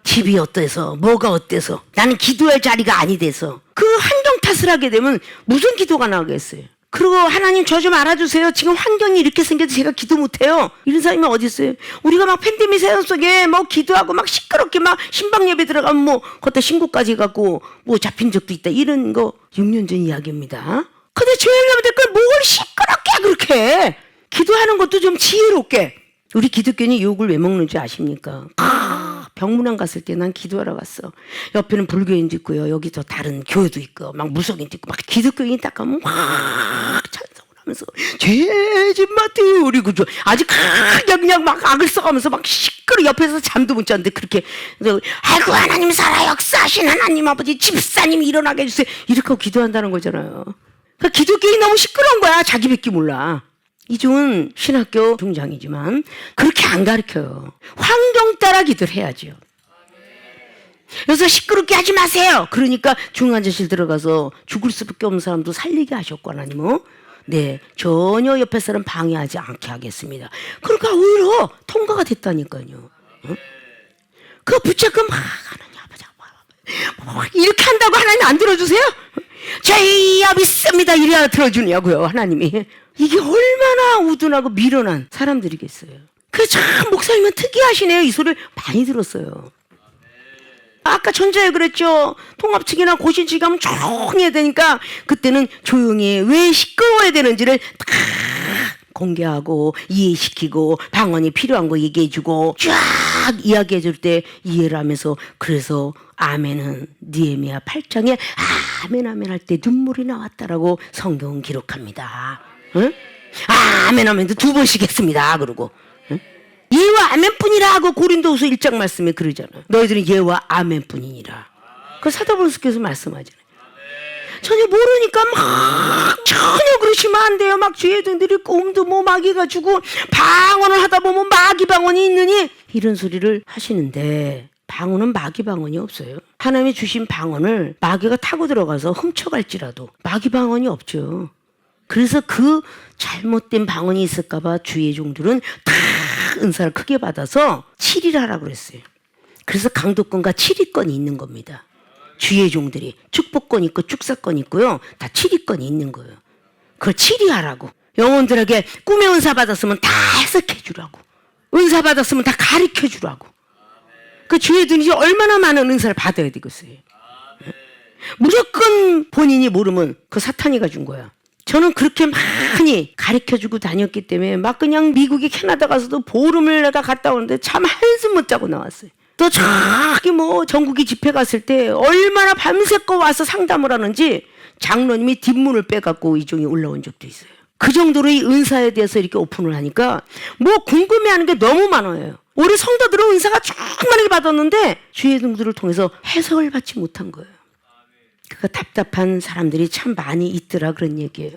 Speaker 1: 집이 어때서 뭐가 어때서 나는 기도할 자리가 아니 돼서 그 환경 탓을 하게 되면 무슨 기도가 나오겠어요. 그리고 하나님 저 좀 알아주세요. 지금 환경이 이렇게 생겨서 제가 기도 못해요. 이런 사람이 어디 있어요. 우리가 막 팬데믹 세상 속에 뭐 기도하고 막 시끄럽게 막 신방 예배 들어가면 뭐 그때 신고까지 해갖고 뭐 잡힌 적도 있다. 이런 거 6년 전 이야기입니다. 근데 조용하면 그 뭘 시끄럽게 그렇게 해. 기도하는 것도 좀 지혜롭게. 우리 기독교인이 욕을 왜 먹는지 아십니까? 병문안 갔을 때 난 기도하러 갔어. 옆에는 불교인도 있고요. 여기 더 다른 교회도 있고 막 무속인도 있고 막 기독교인이 딱 가면 막 찬송을 하면서 죄진 마태요 우리 그죠. 아주 그냥 막 악을 써가면서 막 시끄러 옆에서 잠도 못 잤는데 그렇게 아이고 하나님 살아 역사하신 하나님 아버지 집사님 일어나게 해주세요. 이렇게 하고 기도한다는 거잖아요. 그러니까 기독교인이 너무 시끄러운 거야. 자기밖에 몰라. 이종은 신학교 중장이지만 그렇게 안 가르쳐요. 환경 따라 기도를 해야죠. 그래서 시끄럽게 하지 마세요. 그러니까 중환자실 들어가서 죽을 수밖에 없는 사람도 살리게 하셨고 하나님은 네 전혀 옆에 사람 방해하지 않게 하겠습니다. 그러니까 오히려 통과가 됐다니까요. 어? 그거 붙잡고 막 하나님 아버지 이렇게 한다고 하나님 안 들어주세요? 저희야 믿습니다. 이래야 들어주냐고요 하나님이. 이게 얼마나 우둔하고 미련한 사람들이겠어요. 그래서 참 목사님은 특이하시네요. 이 소리를 많이 들었어요. 아까 전자에 그랬죠. 통합측이나 고신측이 하면 조용히 해야 되니까 그때는 조용히 해. 왜 시끄러워야 되는지를 다 공개하고 이해시키고 방언이 필요한 거 얘기해주고 쫙 이야기해줄 때 이해를 하면서 그래서 아멘은 느헤미야 8장에 아멘 아멘 할 때 눈물이 나왔다라고 성경은 기록합니다. 응? 아멘 아멘도 2번씩 했습니다. 그러고 응? 예와 아멘뿐이라 하고 고린도후서 1장 말씀에 그러잖아요. 너희들은 예와 아멘뿐이니라. 그 사도 바울께서 말씀하잖아요. 전혀 모르니까 막 전혀 그러시면 안 돼요. 막 죄든들이 꿈도 뭐 마귀가 주고 방언을 하다 보면 마귀 방언이 있느니 이런 소리를 하시는데 방언은 마귀 방언이 없어요. 하나님이 주신 방언을 마귀가 타고 들어가서 훔쳐갈지라도 마귀 방언이 없죠. 그래서 그 잘못된 방언이 있을까봐 주의 종들은 다 은사를 크게 받아서 7일 하라고 그랬어요. 그래서 강도권과 7위권이 있는 겁니다. 주의 종들이 축복권 있고 축사권 있고요. 다 7위권이 있는 거예요. 그걸 7위 하라고. 영혼들에게 꿈의 은사 받았으면 다 해석해 주라고. 은사 받았으면 다 가르쳐 주라고. 그 주의 종들이 얼마나 많은 은사를 받아야 되겠어요. 무조건 본인이 모르면 그 사탄이가 준 거야. 저는 그렇게 많이 가르쳐주고 다녔기 때문에 막 그냥 미국에 캐나다 가서도 보름을 내가 갔다 오는데 참 한숨 못 자고 나왔어요. 또 저기 뭐 전국에 집회 갔을 때 얼마나 밤새껏 와서 상담을 하는지 장로님이 뒷문을 빼갖고 이종이 올라온 적도 있어요. 그 정도로 이 은사에 대해서 이렇게 오픈을 하니까 뭐 궁금해하는 게 너무 많아요. 우리 성도들은 은사가 충만하게 받았는데 주의 종들을 통해서 해석을 받지 못한 거예요. 그 답답한 사람들이 참 많이 있더라 그런 얘기예요.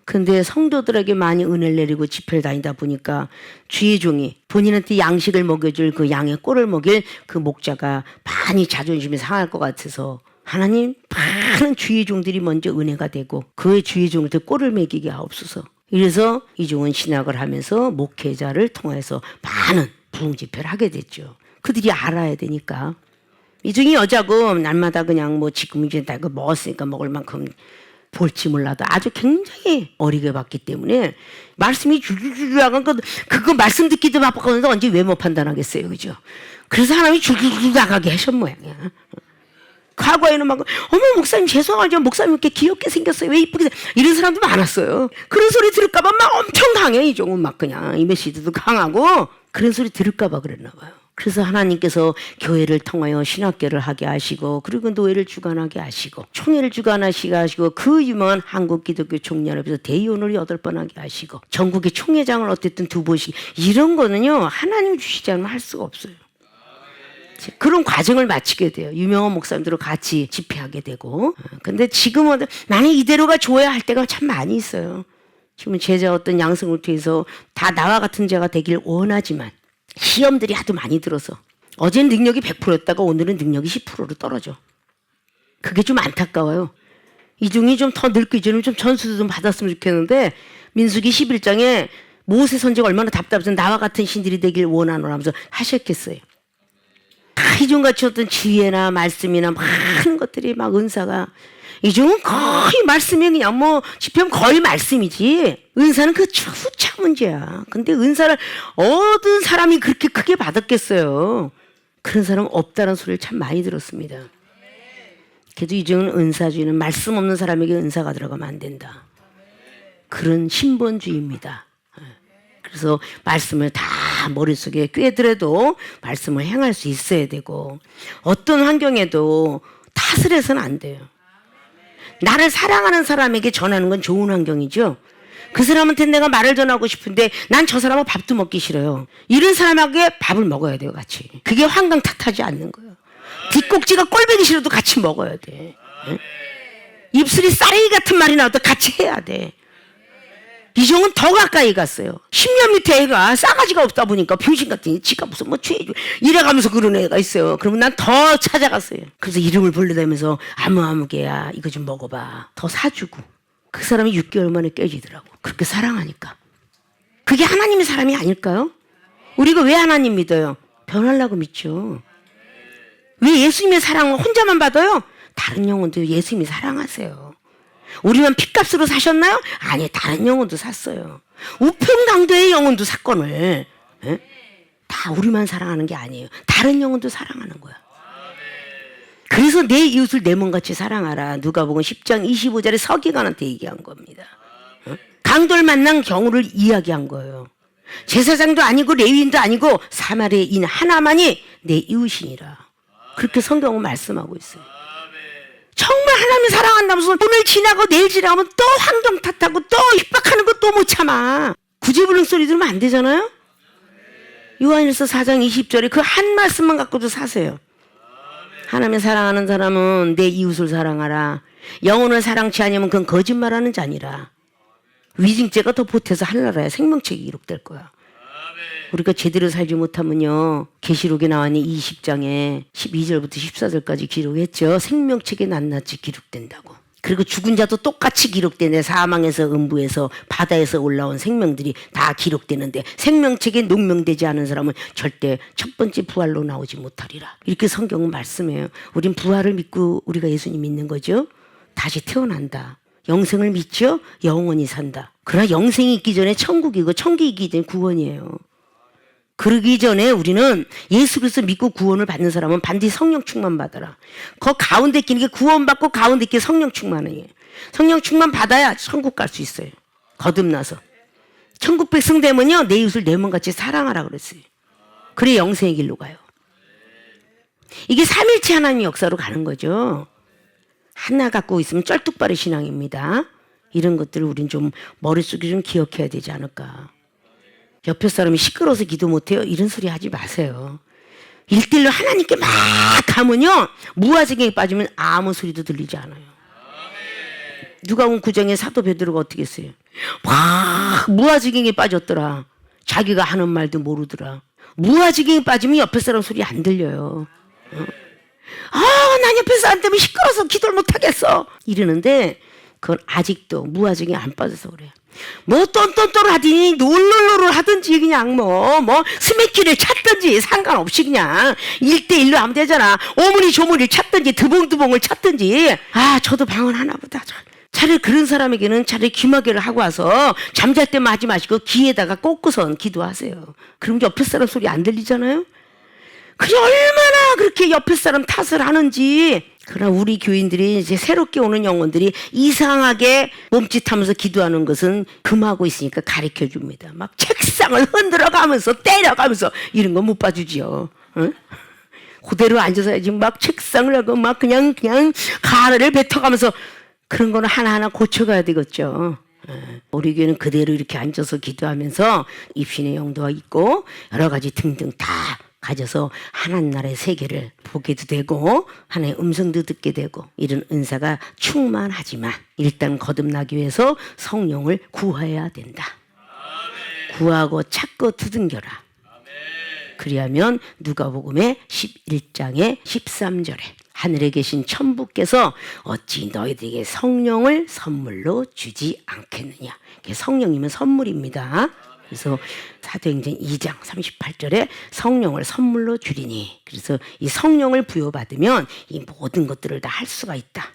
Speaker 1: 근데 성도들에게 많이 은혜를 내리고 집회를 다니다 보니까 주의 종이 본인한테 양식을 먹여줄 그 양의 꼴을 먹일 그 목자가 많이 자존심이 상할 것 같아서 하나님 많은 주의 종들이 먼저 은혜가 되고 그의 주의 종들 꼴을 먹이게 하옵소서. 이래서 이 종은 신학을 하면서 목회자를 통해서 많은 부흥 집회를 하게 됐죠. 그들이 알아야 되니까. 이종이 여자고 날마다 그냥 뭐 지금 이제 다 먹었으니까 먹을 만큼 볼지 몰라도 아주 굉장히 어리게 봤기 때문에 말씀이 줄줄줄 나간 거 그거 말씀 듣기도 바빴는데 언제 외모 판단하겠어요, 그죠? 그래서 하나님이 줄줄줄 나가게 하신 모양이야. 과거에는 막 어머 목사님 죄송하죠 목사님 이렇게 귀엽게 생겼어요 왜 이쁘게 이런 사람도 많았어요. 그런 소리 들을까봐 막 엄청 강해. 이종은 막 그냥 이 메시지도 강하고 그런 소리 들을까봐 그랬나 봐요. 그래서 하나님께서 교회를 통하여 신학교를 하게 하시고 그리고 노예를 주관하게 하시고 총회를 주관하시게 하시고 그 유명한 한국기독교 총연합에서 대의원을 8번 하게 하시고 전국의 총회장을 어쨌든 2번씩 이런 거는요 하나님 주시지 않으면 할 수가 없어요. 그런 과정을 마치게 돼요. 유명한 목사님들과 같이 집회하게 되고. 근데 지금은 나는 이대로가 좋아야 할 때가 참 많이 있어요. 지금 제자 어떤 양성을 통해서 다 나와 같은 자가 되길 원하지만 시험들이 하도 많이 들어서 어제는 능력이 100%였다가 오늘은 능력이 10%로 떨어져. 그게 좀 안타까워요. 이중이 좀 더 늙기 전에 좀 전수도 좀 받았으면 좋겠는데 민수기 11장에 모세 선지가 얼마나 답답해서 나와 같은 신들이 되길 원하노라 하면서 하셨겠어요. 다 이중같이 어떤 지혜나 말씀이나 많은 것들이 막 은사가 이중은 거의 말씀이 그냥 뭐 지평 거의 말씀이지 은사는 그 후차 문제야. 근데 은사를 얻은 사람이 그렇게 크게 받았겠어요. 그런 사람 없다는 소리를 참 많이 들었습니다. 그래도 이중은 은사주의는 말씀 없는 사람에게 은사가 들어가면 안 된다. 그런 신본주의입니다. 그래서 말씀을 다 머릿속에 꿰더라도 말씀을 행할 수 있어야 되고 어떤 환경에도 탓을 해서는 안 돼요. 나를 사랑하는 사람에게 전하는 건 좋은 환경이죠. 그 사람한테 내가 말을 전하고 싶은데 난 저 사람하고 밥도 먹기 싫어요. 이런 사람에게 밥을 먹어야 돼요, 같이. 그게 환경 탓하지 않는 거예요. 뒷꼭지가 꼴보기 싫어도 같이 먹어야 돼. 응? 입술이 쌀이 같은 말이 나와도 같이 해야 돼. 이종은 더 가까이 갔어요. 10년 밑에 애가 싸가지가 없다 보니까 병신 같은 지가 무슨 뭐 죄 이래가면서 그런 애가 있어요. 그러면 난 더 찾아갔어요. 그래서 이름을 불러대면서 아무개야 이거 좀 먹어봐. 더 사주고. 그 사람이 6개월 만에 깨지더라고. 그렇게 사랑하니까. 그게 하나님의 사람이 아닐까요? 우리가 왜 하나님 믿어요? 변하려고 믿죠. 왜 예수님의 사랑을 혼자만 받아요? 다른 영혼도 예수님이 사랑하세요. 우리만 핏값으로 사셨나요? 아니, 다른 영혼도 샀어요. 우평강도의 영혼도 사건을. 에? 다 우리만 사랑하는 게 아니에요. 다른 영혼도 사랑하는 거야. 그래서 내 이웃을 내 몸같이 사랑하라. 누가복음 10장 25절에 서기관한테 얘기한 겁니다. 강도를 만난 경우를 이야기한 거예요. 제사장도 아니고 레위인도 아니고 사마리아인 하나만이 내 이웃이니라. 그렇게 성경은 말씀하고 있어요. 정말 하나님 사랑한다면서 오늘 지나고 내일 지나가면 또 환경 탓하고 또 핍박하는 거 또 못 참아. 구제불능 소리 들으면 안 되잖아요. 요한일서 4장 20절에 그 한 말씀만 갖고도 사세요. 하나님 사랑하는 사람은 내 이웃을 사랑하라. 영혼을 사랑치 않으면 그건 거짓말하는 자니라. 위증죄가 더 보태서 하늘나라에 생명책이 기록될 거야. 우리가 제대로 살지 못하면요. 계시록에 나왔니 20장에 12절부터 14절까지 기록했죠. 생명책에 낱낱이 기록된다고. 그리고 죽은 자도 똑같이 기록되네. 사망에서 음부에서 바다에서 올라온 생명들이 다 기록되는데 생명책에 농명되지 않은 사람은 절대 첫 번째 부활로 나오지 못하리라. 이렇게 성경은 말씀해요. 우린 부활을 믿고 우리가 예수님 믿는 거죠. 다시 태어난다. 영생을 믿죠. 영원히 산다. 그러나 영생이 있기 전에 천국이고 천국이 있기 전에 구원이에요. 그러기 전에 우리는 예수 그리스도 믿고 구원을 받는 사람은 반드시 성령 충만 받아라. 그 가운데 끼는 게 구원받고 가운데 끼는 성령 충만이에요. 성령 충만 받아야 천국 갈 수 있어요. 거듭나서. 천국 백성 되면요. 내 이웃을 내 몸같이 사랑하라 그랬어요. 그래 영생의 길로 가요. 이게 삼일체 하나님의 역사로 가는 거죠. 하나 갖고 있으면 쩔뚝발의 신앙입니다. 이런 것들을 우린 좀 머릿속에 좀 기억해야 되지 않을까. 옆에 사람이 시끄러워서 기도 못해요. 이런 소리 하지 마세요. 1대1로 하나님께 막 가면요. 무아지경에 빠지면 아무 소리도 들리지 않아요. 누가복음 9장에 사도 베드로가 어떻게 했어요? 막 무아지경에 빠졌더라. 자기가 하는 말도 모르더라. 무아지경에 빠지면 옆에 사람 소리 안 들려요. 난 옆에 사람 때문에 시끄러워서 기도를 못하겠어. 이러는데 그건 아직도 무아지경에 안 빠져서 그래요. 뭐 똔똔똔 하더니 놀놀놀을 하든지 그냥 뭐 스매키를 찾든지 상관없이 그냥 1대1로 하면 되잖아. 오므리 조므리 찾든지 드봉드봉을 찾든지. 저도 방언 하나 보다. 차라리 그런 사람에게는 차라리 귀마개를 하고 와서 잠잘 때만 하지 마시고 귀에다가 꽂고선 기도하세요. 그럼 옆에 사람 소리 안 들리잖아요. 그게 얼마나 그렇게 옆에 사람 탓을 하는지. 그러나 우리 교인들이 이제 새롭게 오는 영혼들이 이상하게 몸짓하면서 기도하는 것은 금하고 있으니까 가르쳐 줍니다. 막 책상을 흔들어 가면서 때려가면서 이런 거 못 봐주지요. 응? 그대로 앉아서 지금 막 책상을 하고 막 그냥 가래를 뱉어가면서 그런 거는 하나하나 고쳐가야 되겠죠. 우리 교회는 그대로 이렇게 앉아서 기도하면서 입신의 영도가 있고 여러 가지 등등 다 가져서 하나님 나라의 세계를 보게도 되고 하나님의 음성도 듣게 되고 이런 은사가 충만하지만 일단 거듭나기 위해서 성령을 구해야 된다. 구하고 찾고 두둥겨라. 그리하면 누가복음의 11장의 13절에 하늘에 계신 천부께서 어찌 너희들에게 성령을 선물로 주지 않겠느냐. 성령이면 선물입니다. 그래서 사도행전 2장 38절에 성령을 선물로 주리니, 그래서 이 성령을 부여받으면 이 모든 것들을 다 할 수가 있다.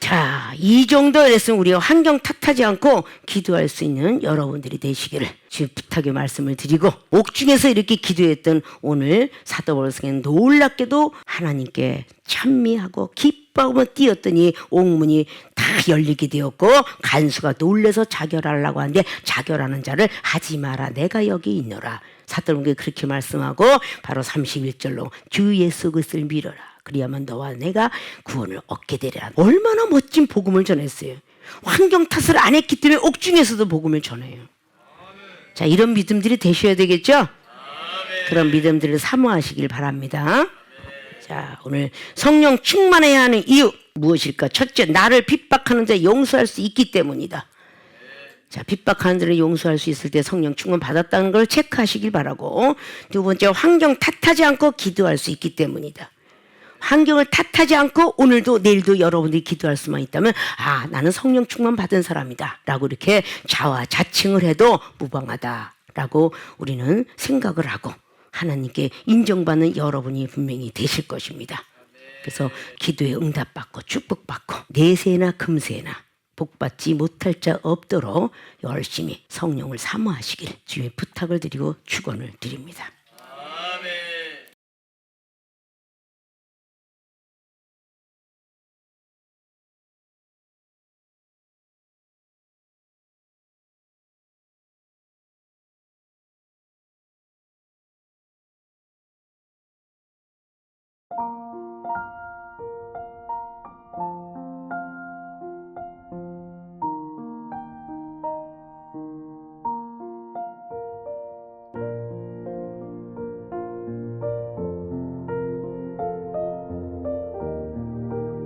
Speaker 1: 자, 이 정도 됐으면 우리가 환경 탓하지 않고 기도할 수 있는 여러분들이 되시기를 지금 부탁의 말씀을 드리고, 옥중에서 이렇게 기도했던 오늘 사도 바울은 놀랍게도 하나님께 찬미하고 기뻐하며 뛰었더니 옥문이 다 열리게 되었고, 간수가 놀래서 자결하려고 하는데 자결하는 자를 하지 마라, 내가 여기 있노라. 사도 바울은 그렇게 말씀하고 바로 31절로 주 예수 그리스도를 믿어라, 그리하면 너와 내가 구원을 얻게 되리라. 얼마나 멋진 복음을 전했어요. 환경 탓을 안 했기 때문에 옥중에서도 복음을 전해요. 자, 이런 믿음들이 되셔야 되겠죠? 그런 믿음들을 사모하시길 바랍니다. 자, 오늘 성령 충만해야 하는 이유 무엇일까? 첫째, 나를 핍박하는 자 용서할 수 있기 때문이다. 자, 핍박하는 자를 용서할 수 있을 때 성령 충만 받았다는 걸 체크하시길 바라고, 두 번째, 환경 탓하지 않고 기도할 수 있기 때문이다. 환경을 탓하지 않고 오늘도 내일도 여러분들이 기도할 수만 있다면, 아, 나는 성령 충만 받은 사람이다 라고 이렇게 자칭을 해도 무방하다라고 우리는 생각을 하고 하나님께 인정받는 여러분이 분명히 되실 것입니다. 그래서 기도에 응답받고 축복받고 내세나 금세나 복받지 못할 자 없도록 열심히 성령을 사모하시길 주의 부탁을 드리고 축원을 드립니다.